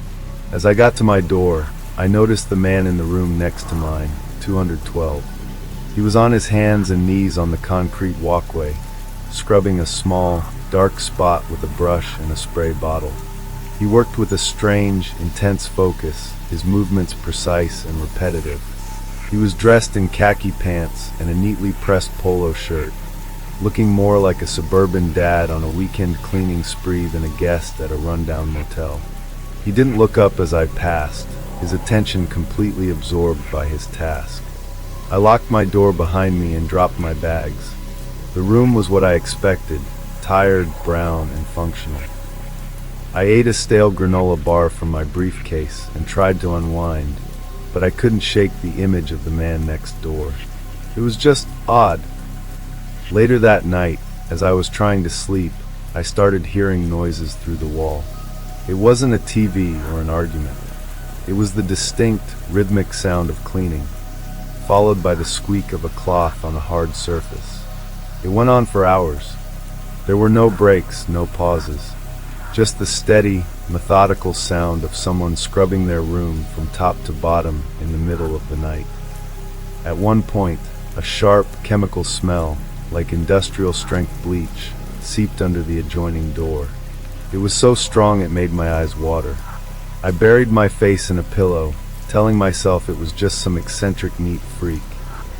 As I got to my door, I noticed the man in the room next to mine, 212. He was on his hands and knees on the concrete walkway, scrubbing a small, dark spot with a brush and a spray bottle. He worked with a strange, intense focus, his movements precise and repetitive. He was dressed in khaki pants and a neatly pressed polo shirt, looking more like a suburban dad on a weekend cleaning spree than a guest at a rundown motel. He didn't look up as I passed, his attention completely absorbed by his task. I locked my door behind me and dropped my bags. The room was what I expected, tired, brown, and functional. I ate a stale granola bar from my briefcase and tried to unwind, but I couldn't shake the image of the man next door. It was just odd. Later that night, as I was trying to sleep, I started hearing noises through the wall. It wasn't a TV or an argument. It was the distinct, rhythmic sound of cleaning, followed by the squeak of a cloth on a hard surface. It went on for hours. There were no breaks, no pauses. Just the steady, methodical sound of someone scrubbing their room from top to bottom in the middle of the night. At one point, a sharp, chemical smell, like industrial-strength bleach, seeped under the adjoining door. It was so strong it made my eyes water. I buried my face in a pillow, telling myself it was just some eccentric neat freak,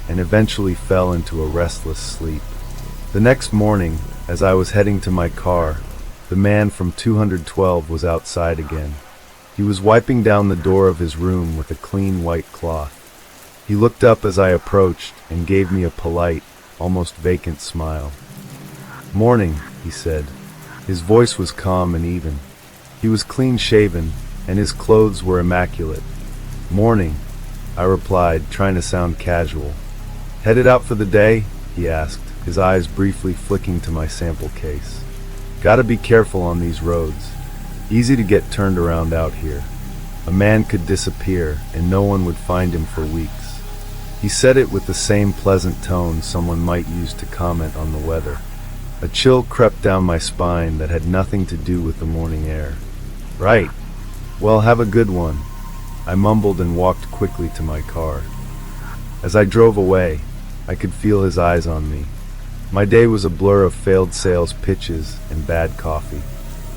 and eventually fell into a restless sleep. The next morning, as I was heading to my car, the man from 212 was outside again. He was wiping down the door of his room with a clean white cloth. He looked up as I approached and gave me a polite, almost vacant smile. "Morning," he said. His voice was calm and even. He was clean-shaven, and his clothes were immaculate. "Morning," I replied, trying to sound casual. "Headed out for the day?" he asked, his eyes briefly flicking to my sample case. "Gotta be careful on these roads. Easy to get turned around out here. A man could disappear, and no one would find him for weeks." He said it with the same pleasant tone someone might use to comment on the weather. A chill crept down my spine that had nothing to do with the morning air. "Right. Well, have a good one," I mumbled and walked quickly to my car. As I drove away, I could feel his eyes on me. My day was a blur of failed sales pitches and bad coffee.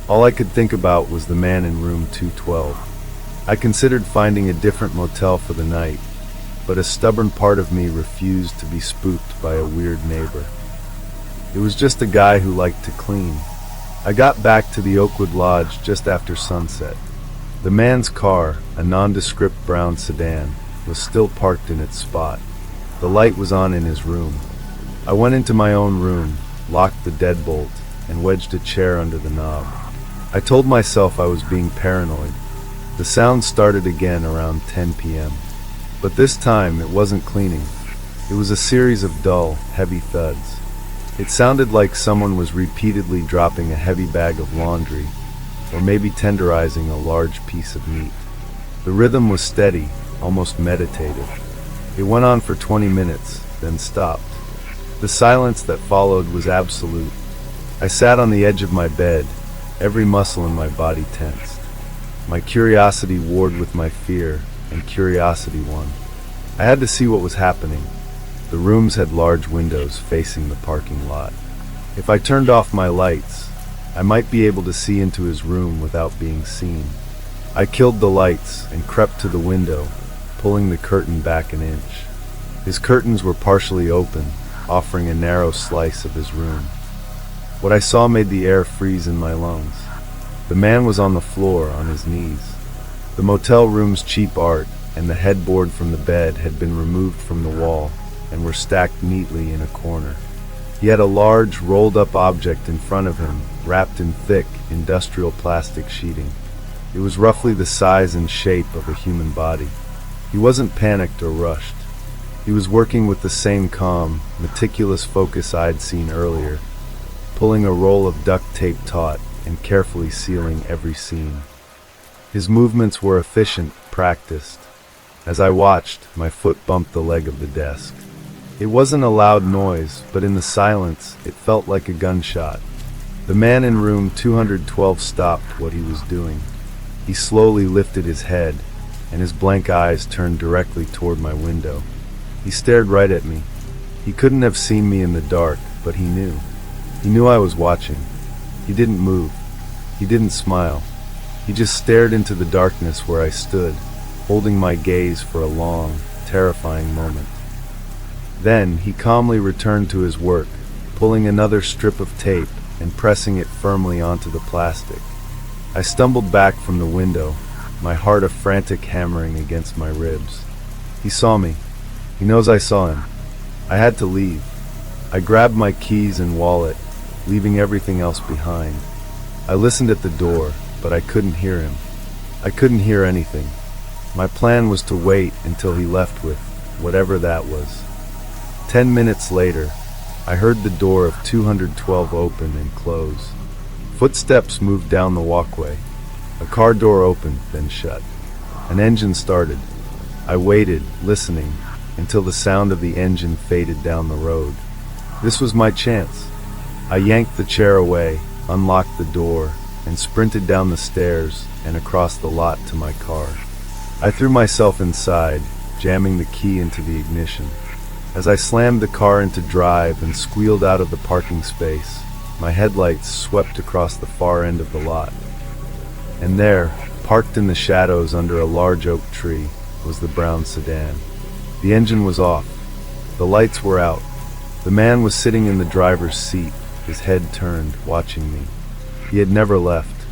All I could think about was the man in room 212. I considered finding a different motel for the night, but a stubborn part of me refused to be spooked by a weird neighbor. It was just a guy who liked to clean. I got back to the Oakwood Lodge just after sunset. The man's car, a nondescript brown sedan, was still parked in its spot. The light was on in his room. I went into my own room, locked the deadbolt, and wedged a chair under the knob. I told myself I was being paranoid. The sound started again around 10 p.m. But this time it wasn't cleaning. It was a series of dull, heavy thuds. It sounded like someone was repeatedly dropping a heavy bag of laundry, or maybe tenderizing a large piece of meat. The rhythm was steady, almost meditative. It went on for 20 minutes, then stopped. The silence that followed was absolute. I sat on the edge of my bed, every muscle in my body tensed. My curiosity warred with my fear, and curiosity won. I had to see what was happening. The rooms had large windows facing the parking lot. If I turned off my lights, I might be able to see into his room without being seen. I killed the lights and crept to the window, pulling the curtain back an inch. His curtains were partially open, offering a narrow slice of his room. What I saw made the air freeze in my lungs. The man was on the floor, on his knees. The motel room's cheap art and the headboard from the bed had been removed from the wall and were stacked neatly in a corner. He had a large, rolled-up object in front of him, wrapped in thick, industrial plastic sheeting. It was roughly the size and shape of a human body. He wasn't panicked or rushed. He was working with the same calm, meticulous focus I'd seen earlier, pulling a roll of duct tape taut and carefully sealing every seam. His movements were efficient, practiced. As I watched, my foot bumped the leg of the desk. It wasn't a loud noise, but in the silence, it felt like a gunshot. The man in room 212 stopped what he was doing. He slowly lifted his head, and his blank eyes turned directly toward my window. He stared right at me. He couldn't have seen me in the dark, but he knew. He knew I was watching. He didn't move. He didn't smile. He just stared into the darkness where I stood, holding my gaze for a long, terrifying moment. Then he calmly returned to his work, pulling another strip of tape and pressing it firmly onto the plastic. I stumbled back from the window, my heart a frantic hammering against my ribs. He saw me. He knows I saw him. I had to leave. I grabbed my keys and wallet, leaving everything else behind. I listened at the door, but I couldn't hear him. I couldn't hear anything. My plan was to wait until he left with whatever that was. 10 minutes later, I heard the door of 212 open and close. Footsteps moved down the walkway. A car door opened, then shut. An engine started. I waited, listening, until the sound of the engine faded down the road. This was my chance. I yanked the chair away, unlocked the door, and sprinted down the stairs and across the lot to my car. I threw myself inside, jamming the key into the ignition. As I slammed the car into drive and squealed out of the parking space, my headlights swept across the far end of the lot. And there, parked in the shadows under a large oak tree, was the brown sedan. The engine was off. The lights were out. The man was sitting in the driver's seat, his head turned, watching me. He had never left.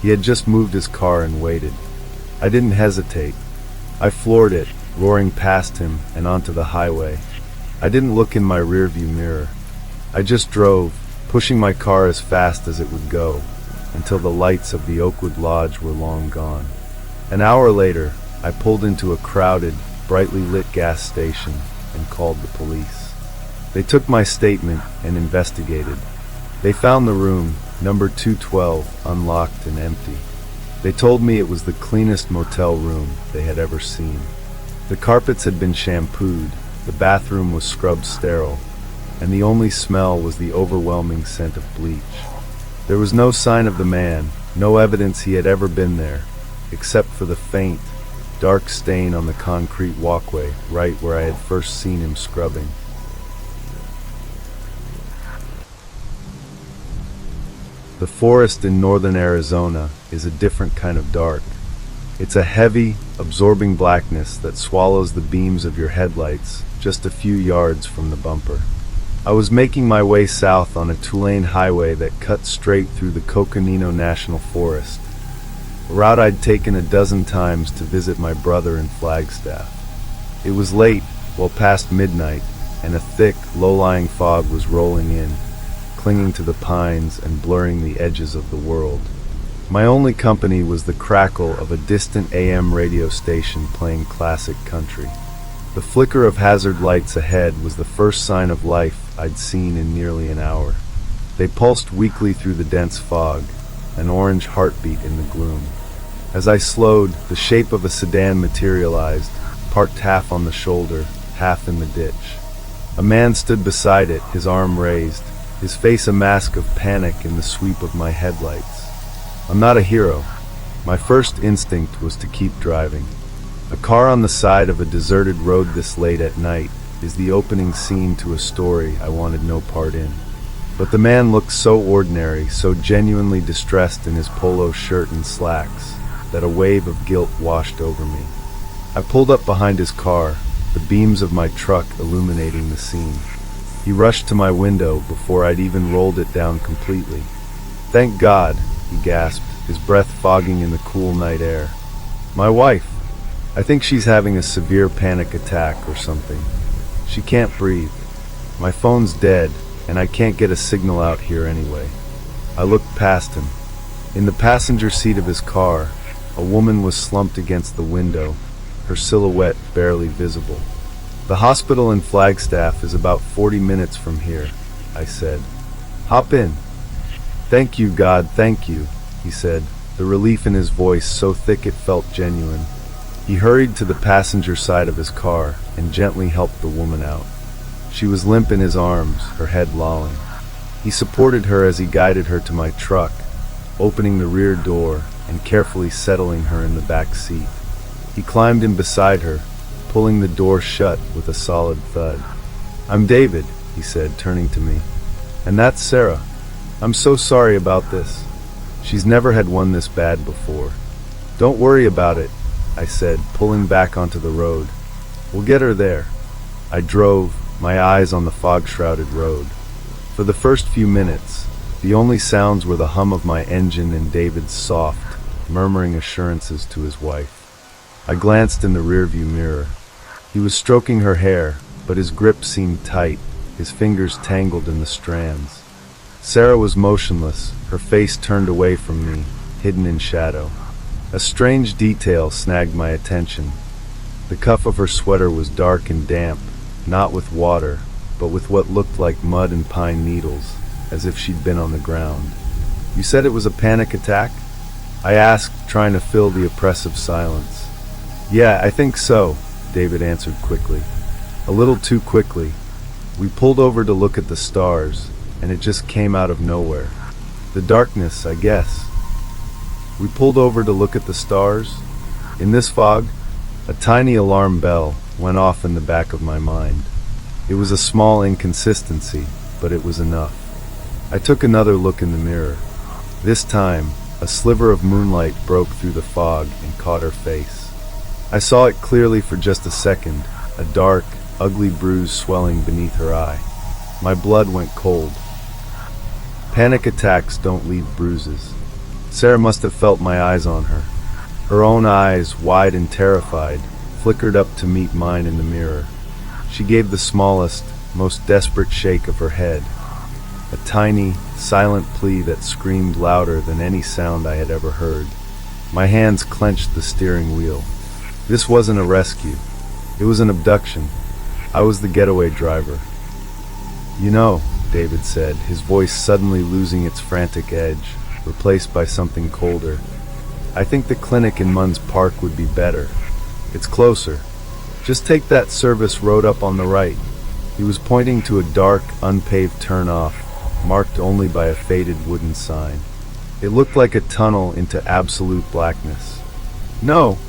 He had just moved his car and waited. I didn't hesitate. I floored it, roaring past him and onto the highway. I didn't look in my rearview mirror. I just drove, pushing my car as fast as it would go, until the lights of the Oakwood Lodge were long gone. An hour later, I pulled into a crowded, brightly lit gas station and called the police. They took my statement and investigated. They found the room, number 212, unlocked and empty. They told me it was the cleanest motel room they had ever seen. The carpets had been shampooed, the bathroom was scrubbed sterile, and the only smell was the overwhelming scent of bleach. There was no sign of the man, no evidence he had ever been there, except for the faint, dark stain on the concrete walkway right where I had first seen him scrubbing. The forest in northern Arizona is a different kind of dark. It's a heavy, absorbing blackness that swallows the beams of your headlights just a few yards from the bumper. I was making my way south on a two-lane highway that cut straight through the Coconino National Forest, a route I'd taken a dozen times to visit my brother in Flagstaff. It was late, well past midnight, and a thick, low-lying fog was rolling in, clinging to the pines and blurring the edges of the world. My only company was the crackle of a distant AM radio station playing classic country. The flicker of hazard lights ahead was the first sign of life I'd seen in nearly an hour. They pulsed weakly through the dense fog, an orange heartbeat in the gloom. As I slowed, the shape of a sedan materialized, parked half on the shoulder, half in the ditch. A man stood beside it, his arm raised, his face a mask of panic in the sweep of my headlights. I'm not a hero. My first instinct was to keep driving. A car on the side of a deserted road this late at night is the opening scene to a story I wanted no part in. But the man looked so ordinary, so genuinely distressed in his polo shirt and slacks, that a wave of guilt washed over me. I pulled up behind his car, the beams of my truck illuminating the scene. He rushed to my window before I'd even rolled it down completely. "Thank God," he gasped, his breath fogging in the cool night air. "My wife. I think she's having a severe panic attack or something. She can't breathe. My phone's dead, and I can't get a signal out here anyway." I looked past him. In the passenger seat of his car, a woman was slumped against the window, her silhouette barely visible. "The hospital in Flagstaff is about 40 minutes from here," I said. "Hop in." "Thank you, God, thank you," he said, the relief in his voice so thick it felt genuine. He hurried to the passenger side of his car and gently helped the woman out. She was limp in his arms, her head lolling. He supported her as he guided her to my truck, opening the rear door and carefully settling her in the back seat. He climbed in beside her, pulling the door shut with a solid thud. "I'm David," he said, turning to me. "And that's Sarah. I'm so sorry about this. She's never had one this bad before." "Don't worry about it," I said, pulling back onto the road. "We'll get her there." I drove, my eyes on the fog-shrouded road. For the first few minutes, the only sounds were the hum of my engine and David's soft, murmuring assurances to his wife. I glanced in the rearview mirror. He was stroking her hair, but his grip seemed tight, his fingers tangled in the strands. Sarah was motionless, her face turned away from me, hidden in shadow. A strange detail snagged my attention. The cuff of her sweater was dark and damp, not with water, but with what looked like mud and pine needles, as if she'd been on the ground. "You said it was a panic attack?" I asked, trying to fill the oppressive silence. "Yeah, I think so," David answered quickly. A little too quickly. We pulled over to look at the stars, and it just came out of nowhere. The darkness, I guess. We pulled over to look at the stars. In this fog, a tiny alarm bell went off in the back of my mind. It was a small inconsistency, but it was enough. I took another look in the mirror. This time, a sliver of moonlight broke through the fog and caught her face. I saw it clearly for just a second, a dark, ugly bruise swelling beneath her eye. My blood went cold. Panic attacks don't leave bruises. Sarah must have felt my eyes on her. Her own eyes, wide and terrified, flickered up to meet mine in the mirror. She gave the smallest, most desperate shake of her head, a tiny, silent plea that screamed louder than any sound I had ever heard. My hands clenched the steering wheel. This wasn't a rescue. It was an abduction. I was the getaway driver. "You know," David said, his voice suddenly losing its frantic edge, replaced by something colder, "I think the clinic in Munns Park would be better. It's closer. Just take that service road up on the right." He was pointing to a dark, unpaved turnoff, marked only by a faded wooden sign. It looked like a tunnel into absolute blackness. "No,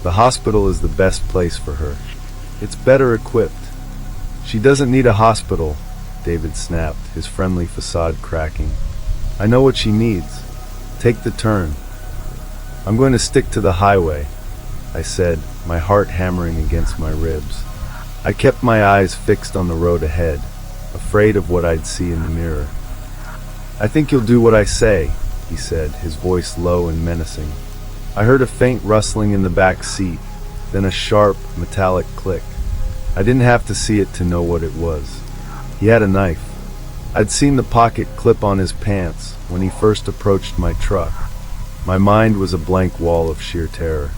the hospital is the best place for her. It's better equipped." "She doesn't need a hospital," David snapped, his friendly facade cracking. "I know what she needs. Take the turn." "I'm going to stick to the highway," I said, my heart hammering against my ribs. I kept my eyes fixed on the road ahead, afraid of what I'd see in the mirror. "I think you'll do what I say," he said, his voice low and menacing. I heard a faint rustling in the back seat, then a sharp, metallic click. I didn't have to see it to know what it was. He had a knife. I'd seen the pocket clip on his pants when he first approached my truck. My mind was a blank wall of sheer terror.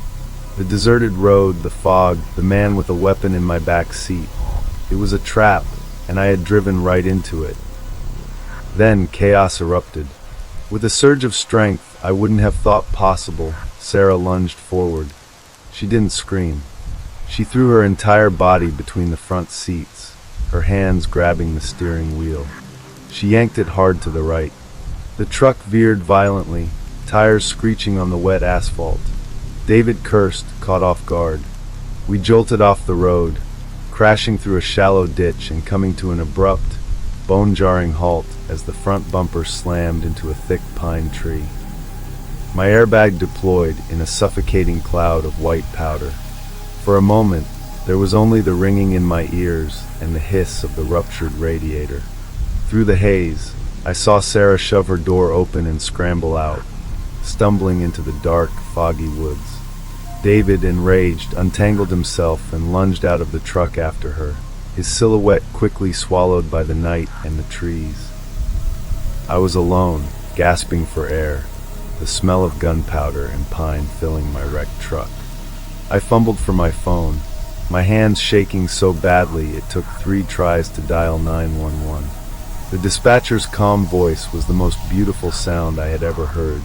The deserted road, the fog, the man with a weapon in my back seat. It was a trap, and I had driven right into it. Then chaos erupted. With a surge of strength I wouldn't have thought possible, Sarah lunged forward. She didn't scream. She threw her entire body between the front seats, her hands grabbing the steering wheel. She yanked it hard to the right. The truck veered violently, tires screeching on the wet asphalt. David cursed, caught off guard. We jolted off the road, crashing through a shallow ditch and coming to an abrupt, bone-jarring halt as the front bumper slammed into a thick pine tree. My airbag deployed in a suffocating cloud of white powder. For a moment, there was only the ringing in my ears and the hiss of the ruptured radiator. Through the haze, I saw Sarah shove her door open and scramble out, stumbling into the dark, foggy woods. David, enraged, untangled himself and lunged out of the truck after her, his silhouette quickly swallowed by the night and the trees. I was alone, gasping for air, the smell of gunpowder and pine filling my wrecked truck. I fumbled for my phone, my hands shaking so badly it took 3 tries to dial 911. The dispatcher's calm voice was the most beautiful sound I had ever heard.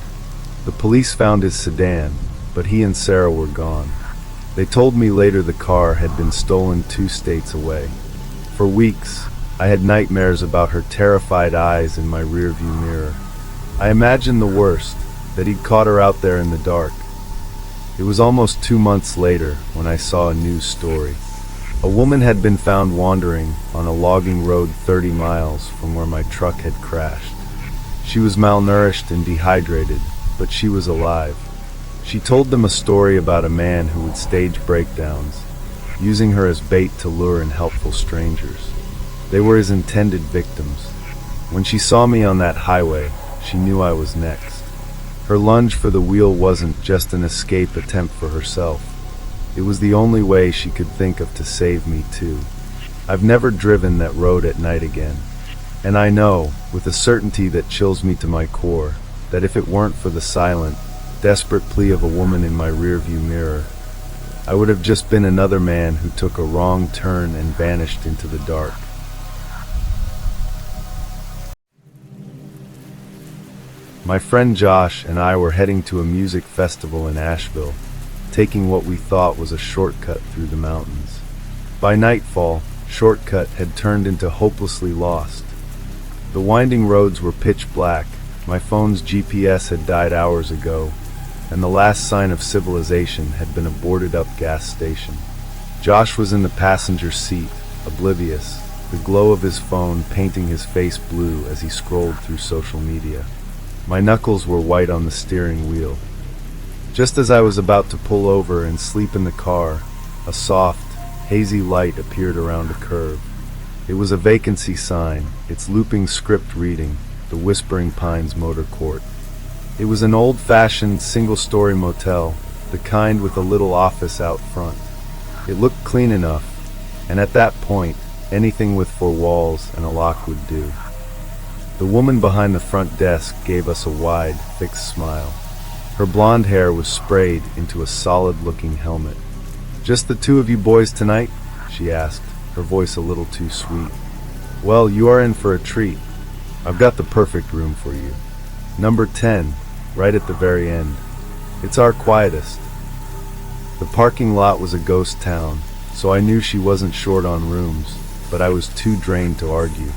The police found his sedan, but he and Sarah were gone. They told me later the car had been stolen 2 states away. For weeks, I had nightmares about her terrified eyes in my rearview mirror. I imagined the worst, that he'd caught her out there in the dark. It was almost 2 months later when I saw a news story. A woman had been found wandering on a logging road 30 miles from where my truck had crashed. She was malnourished and dehydrated, but she was alive. She told them a story about a man who would stage breakdowns, using her as bait to lure in helpful strangers. They were his intended victims. When she saw me on that highway, she knew I was next. Her lunge for the wheel wasn't just an escape attempt for herself. It was the only way she could think of to save me too. I've never driven that road at night again. And I know, with a certainty that chills me to my core, that if it weren't for the silent, desperate plea of a woman in my rearview mirror, I would have just been another man who took a wrong turn and vanished into the dark. My friend Josh and I were heading to a music festival in Asheville, taking what we thought was a shortcut through the mountains. By nightfall, Shortcut had turned into Hopelessly Lost. The winding roads were pitch black, my phone's GPS had died hours ago, and the last sign of civilization had been a boarded-up gas station. Josh was in the passenger seat, oblivious, the glow of his phone painting his face blue as he scrolled through social media. My knuckles were white on the steering wheel. Just as I was about to pull over and sleep in the car, a soft, hazy light appeared around a curve. It was a vacancy sign, its looping script reading, the Whispering Pines Motor Court. It was an old-fashioned, single-story motel, the kind with a little office out front. It looked clean enough, and at that point, anything with 4 walls and a lock would do. The woman behind the front desk gave us a wide, fixed smile. Her blonde hair was sprayed into a solid-looking helmet. "Just the 2 of you boys tonight?" she asked, her voice a little too sweet. "Well, you are in for a treat. I've got the perfect room for you. Number 10, right at the very end. It's our quietest." The parking lot was a ghost town, so I knew she wasn't short on rooms, but I was too drained to argue.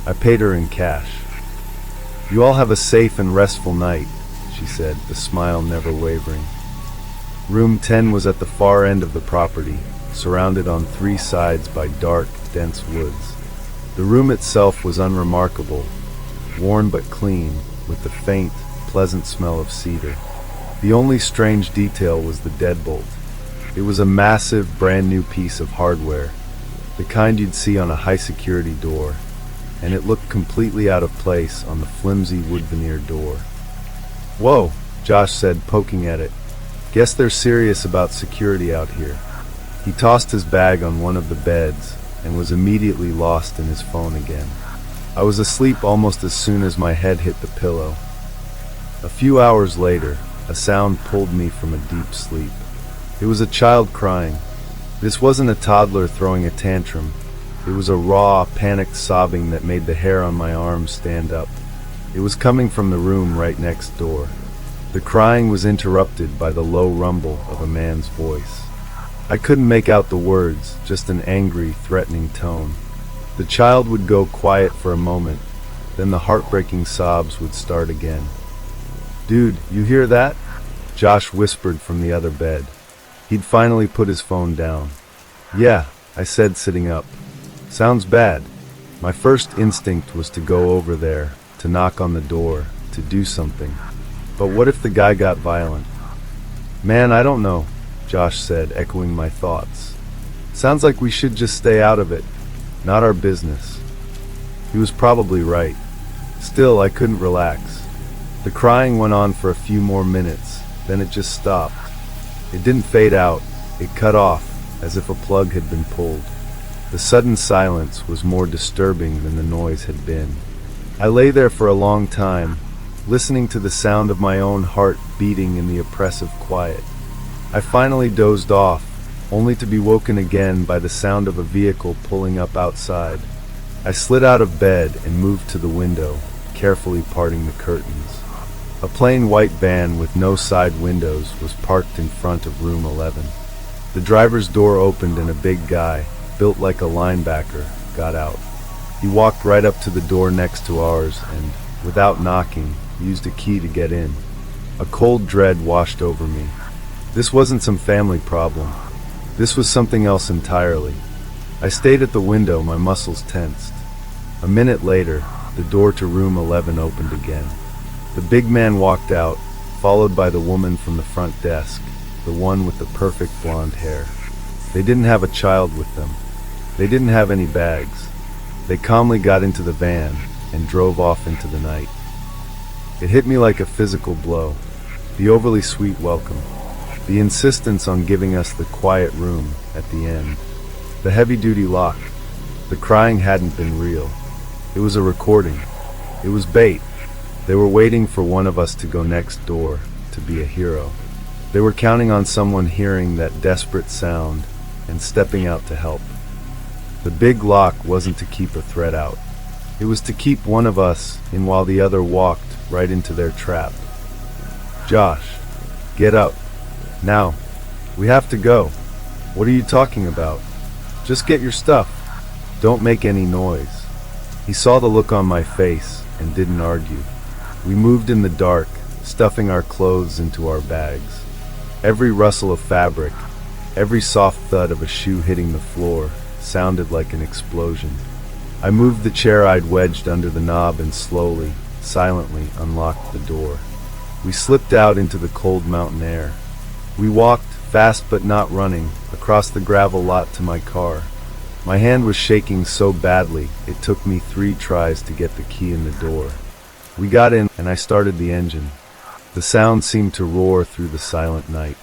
I paid her in cash. "You all have a safe and restful night," she said, the smile never wavering. Room 10 was at the far end of the property, surrounded on 3 sides by dark, dense woods. The room itself was unremarkable, worn but clean, with the faint, pleasant smell of cedar. The only strange detail was the deadbolt. It was a massive, brand-new piece of hardware, the kind you'd see on a high-security door, and it looked completely out of place on the flimsy wood veneer door. "Whoa," Josh said, poking at it. "Guess they're serious about security out here." He tossed his bag on one of the beds and was immediately lost in his phone again. I was asleep almost as soon as my head hit the pillow. A few hours later, a sound pulled me from a deep sleep. It was a child crying. This wasn't a toddler throwing a tantrum. It was a raw, panicked sobbing that made the hair on my arms stand up. It was coming from the room right next door. The crying was interrupted by the low rumble of a man's voice. I couldn't make out the words, just an angry, threatening tone. The child would go quiet for a moment, then the heartbreaking sobs would start again. "Dude, you hear that?" Josh whispered from the other bed. He'd finally put his phone down. "Yeah," I said, sitting up. "Sounds bad." My first instinct was to go over there, to knock on the door, to do something. But what if the guy got violent? "Man, I don't know," Josh said, echoing my thoughts. "Sounds like we should just stay out of it. Not our business." He was probably right. Still, I couldn't relax. The crying went on for a few more minutes, then it just stopped. It didn't fade out, it cut off, as if a plug had been pulled. The sudden silence was more disturbing than the noise had been. I lay there for a long time, listening to the sound of my own heart beating in the oppressive quiet. I finally dozed off, only to be woken again by the sound of a vehicle pulling up outside. I slid out of bed and moved to the window, carefully parting the curtains. A plain white van with no side windows was parked in front of room 11. The driver's door opened and a big guy, built like a linebacker, got out. He walked right up to the door next to ours and, without knocking, used a key to get in. A cold dread washed over me. This wasn't some family problem. This was something else entirely. I stayed at the window, my muscles tensed. A minute later, the door to room 11 opened again. The big man walked out, followed by the woman from the front desk, the one with the perfect blonde hair. They didn't have a child with them. They didn't have any bags. They calmly got into the van and drove off into the night. It hit me like a physical blow. The overly sweet welcome. The insistence on giving us the quiet room at the end. The heavy-duty lock. The crying hadn't been real. It was a recording. It was bait. They were waiting for one of us to go next door, to be a hero. They were counting on someone hearing that desperate sound and stepping out to help. The big lock wasn't to keep a threat out. It was to keep one of us in while the other walked right into their trap. "Josh, get up. Now. We have to go." "What are you talking about?" "Just get your stuff. Don't make any noise." He saw the look on my face and didn't argue. We moved in the dark, stuffing our clothes into our bags. Every rustle of fabric, every soft thud of a shoe hitting the floor, sounded like an explosion. I moved the chair I'd wedged under the knob and slowly, silently unlocked the door. We slipped out into the cold mountain air. We walked, fast but not running, across the gravel lot to my car. My hand was shaking so badly, it took me 3 tries to get the key in the door. We got in, and I started the engine. The sound seemed to roar through the silent night.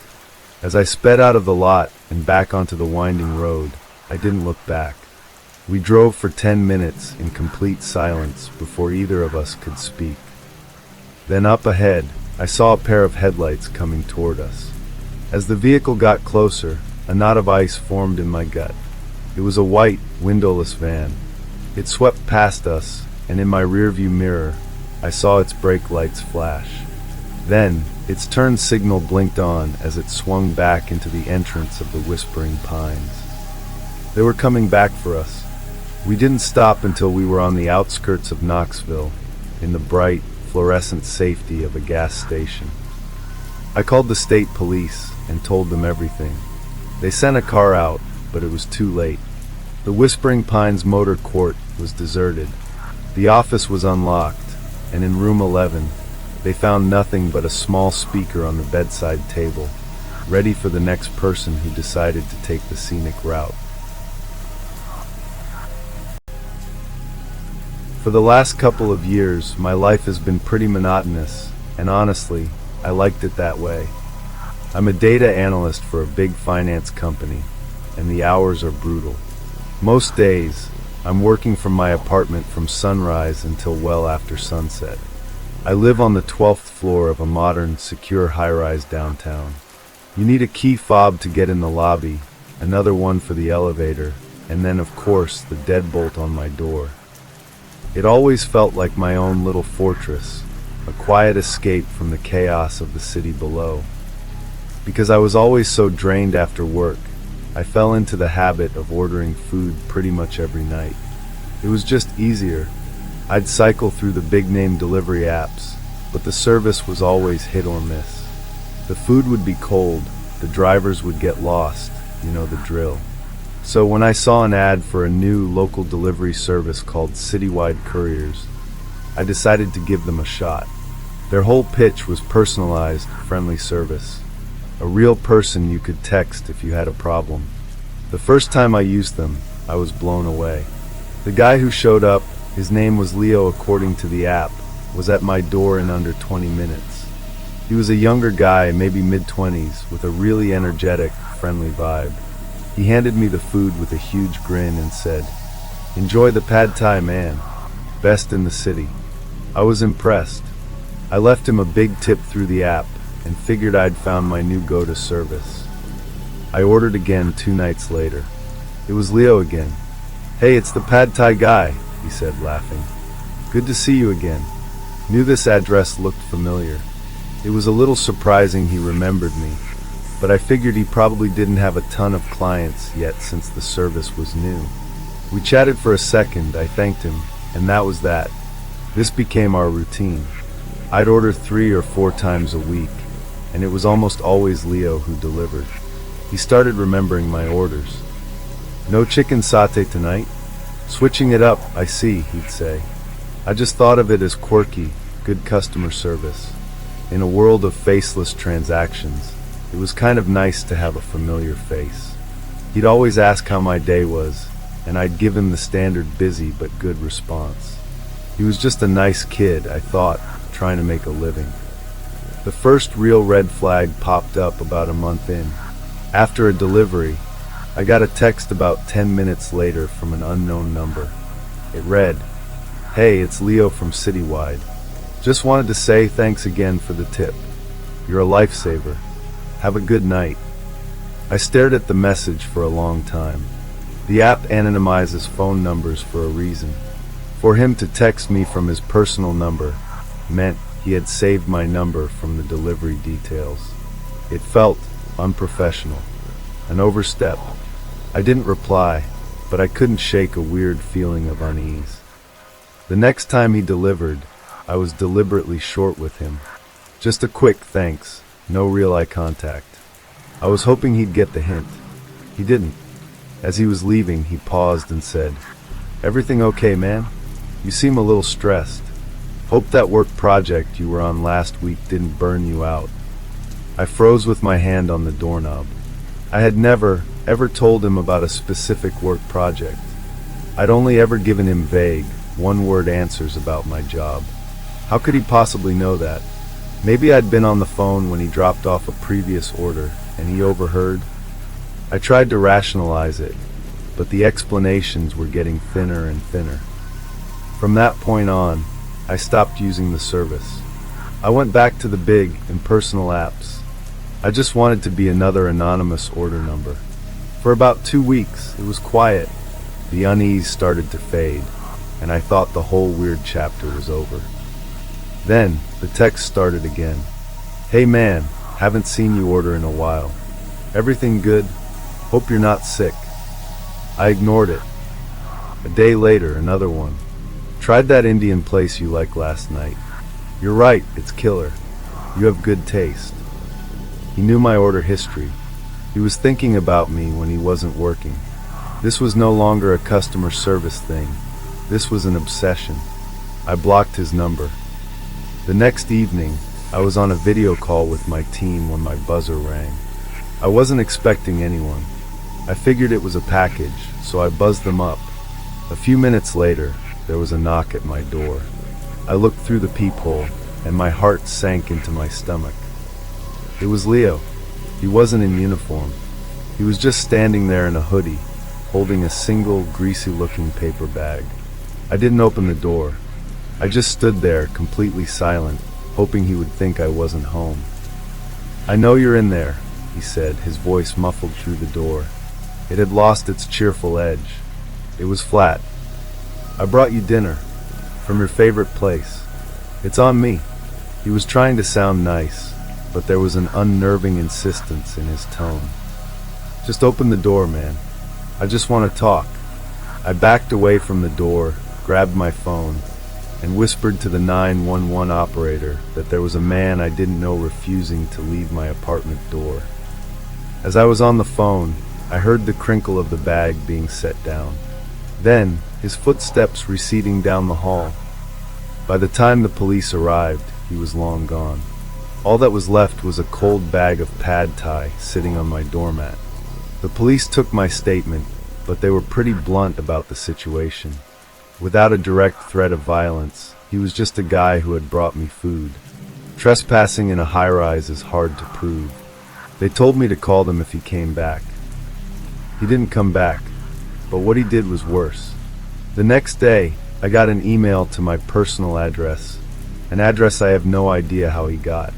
As I sped out of the lot and back onto the winding road, I didn't look back. We drove for 10 minutes in complete silence before either of us could speak. Then up ahead, I saw a pair of headlights coming toward us. As the vehicle got closer, a knot of ice formed in my gut. It was a white, windowless van. It swept past us, and in my rearview mirror, I saw its brake lights flash. Then, its turn signal blinked on as it swung back into the entrance of the Whispering Pines. They were coming back for us. We didn't stop until we were on the outskirts of Knoxville, in the bright, fluorescent safety of a gas station. I called the state police and told them everything. They sent a car out, but it was too late. The Whispering Pines motor court was deserted. The office was unlocked, and in room 11, they found nothing but a small speaker on the bedside table, ready for the next person who decided to take the scenic route. For the last couple of years, my life has been pretty monotonous, and honestly, I liked it that way. I'm a data analyst for a big finance company, and the hours are brutal. Most days, I'm working from my apartment from sunrise until well after sunset. I live on the 12th floor of a modern, secure high-rise downtown. You need a key fob to get in the lobby, another one for the elevator, and then of course the deadbolt on my door. It always felt like my own little fortress, a quiet escape from the chaos of the city below. Because I was always so drained after work, I fell into the habit of ordering food pretty much every night. It was just easier. I'd cycle through the big-name delivery apps, but the service was always hit or miss. The food would be cold, the drivers would get lost, you know the drill. So when I saw an ad for a new local delivery service called Citywide Couriers, I decided to give them a shot. Their whole pitch was personalized, friendly service. A real person you could text if you had a problem. The first time I used them, I was blown away. The guy who showed up, his name was Leo according to the app, was at my door in under 20 minutes. He was a younger guy, maybe mid-20s, with a really energetic, friendly vibe. He handed me the food with a huge grin and said, "Enjoy the pad thai, man. Best in the city." I was impressed. I left him a big tip through the app and figured I'd found my new go-to service. I ordered again 2 nights later. It was Leo again. "Hey, it's the pad thai guy," he said, laughing. "Good to see you again." Knew this address looked familiar. It was a little surprising he remembered me, but I figured he probably didn't have a ton of clients yet since the service was new. We chatted for a second, I thanked him, and that was that. This became our routine. I'd order 3 or 4 times a week, and it was almost always Leo who delivered. He started remembering my orders. "No chicken satay tonight? Switching it up, I see," he'd say. I just thought of it as quirky, good customer service. In a world of faceless transactions, it was kind of nice to have a familiar face. He'd always ask how my day was, and I'd give him the standard busy but good response. He was just a nice kid, I thought, trying to make a living. The first real red flag popped up about a month in. After a delivery, I got a text about 10 minutes later from an unknown number. It read, "Hey, it's Leo from Citywide. Just wanted to say thanks again for the tip. You're a lifesaver. Have a good night." I stared at the message for a long time. The app anonymizes phone numbers for a reason. For him to text me from his personal number meant he had saved my number from the delivery details. It felt unprofessional, an overstep. I didn't reply, but I couldn't shake a weird feeling of unease. The next time he delivered, I was deliberately short with him. Just a quick thanks, no real eye contact. I was hoping he'd get the hint. He didn't. As he was leaving, he paused and said, "Everything okay, man? You seem a little stressed. Hope that work project you were on last week didn't burn you out." I froze with my hand on the doorknob. I had never, ever told him about a specific work project. I'd only ever given him vague, one-word answers about my job. How could he possibly know that? Maybe I'd been on the phone when he dropped off a previous order, and he overheard. I tried to rationalize it, but the explanations were getting thinner and thinner. From that point on, I stopped using the service. I went back to the big, impersonal apps. I just wanted to be another anonymous order number. For about 2 weeks, it was quiet. The unease started to fade, and I thought the whole weird chapter was over. Then, the text started again. "Hey man, haven't seen you order in a while. Everything good? Hope you're not sick." I ignored it. A day later, another one. "Tried that Indian place you liked last night. You're right, it's killer. You have good taste." He knew my order history. He was thinking about me when he wasn't working. This was no longer a customer service thing. This was an obsession. I blocked his number. The next evening, I was on a video call with my team when my buzzer rang. I wasn't expecting anyone. I figured it was a package, so I buzzed them up. A few minutes later, there was a knock at my door. I looked through the peephole, and my heart sank into my stomach. It was Leo. He wasn't in uniform. He was just standing there in a hoodie, holding a single, greasy-looking paper bag. I didn't open the door. I just stood there, completely silent, hoping he would think I wasn't home. "I know you're in there," he said, his voice muffled through the door. It had lost its cheerful edge. It was flat. "I brought you dinner, from your favorite place. It's on me." He was trying to sound nice, but there was an unnerving insistence in his tone. "Just open the door, man. I just want to talk." I backed away from the door, grabbed my phone, and whispered to the 911 operator that there was a man I didn't know refusing to leave my apartment door. As I was on the phone, I heard the crinkle of the bag being set down. Then, his footsteps receding down the hall. By the time the police arrived, he was long gone. All that was left was a cold bag of pad thai sitting on my doormat. The police took my statement, but they were pretty blunt about the situation. Without a direct threat of violence, he was just a guy who had brought me food. Trespassing in a high-rise is hard to prove. They told me to call them if he came back. He didn't come back, but what he did was worse. The next day, I got an email to my personal address, an address I have no idea how he got.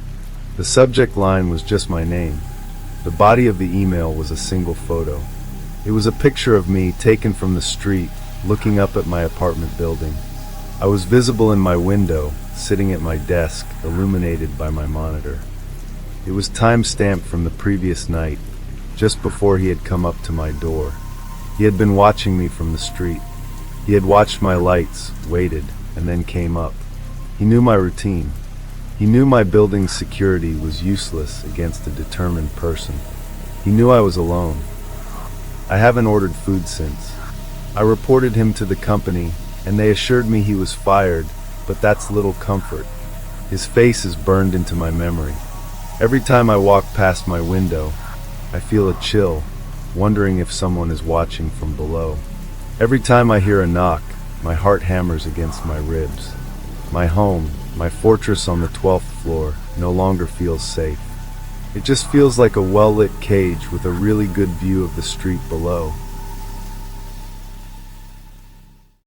The subject line was just my name. The body of the email was a single photo. It was a picture of me taken from the street, looking up at my apartment building. I was visible in my window, sitting at my desk, illuminated by my monitor. It was time-stamped from the previous night, just before he had come up to my door. He had been watching me from the street. He had watched my lights, waited, and then came up. He knew my routine. He knew my building's security was useless against a determined person. He knew I was alone. I haven't ordered food since. I reported him to the company, and they assured me he was fired, but that's little comfort. His face is burned into my memory. Every time I walk past my window, I feel a chill, wondering if someone is watching from below. Every time I hear a knock, my heart hammers against my ribs. My home, my fortress on the 12th floor, no longer feels safe. It just feels like a well-lit cage with a really good view of the street below.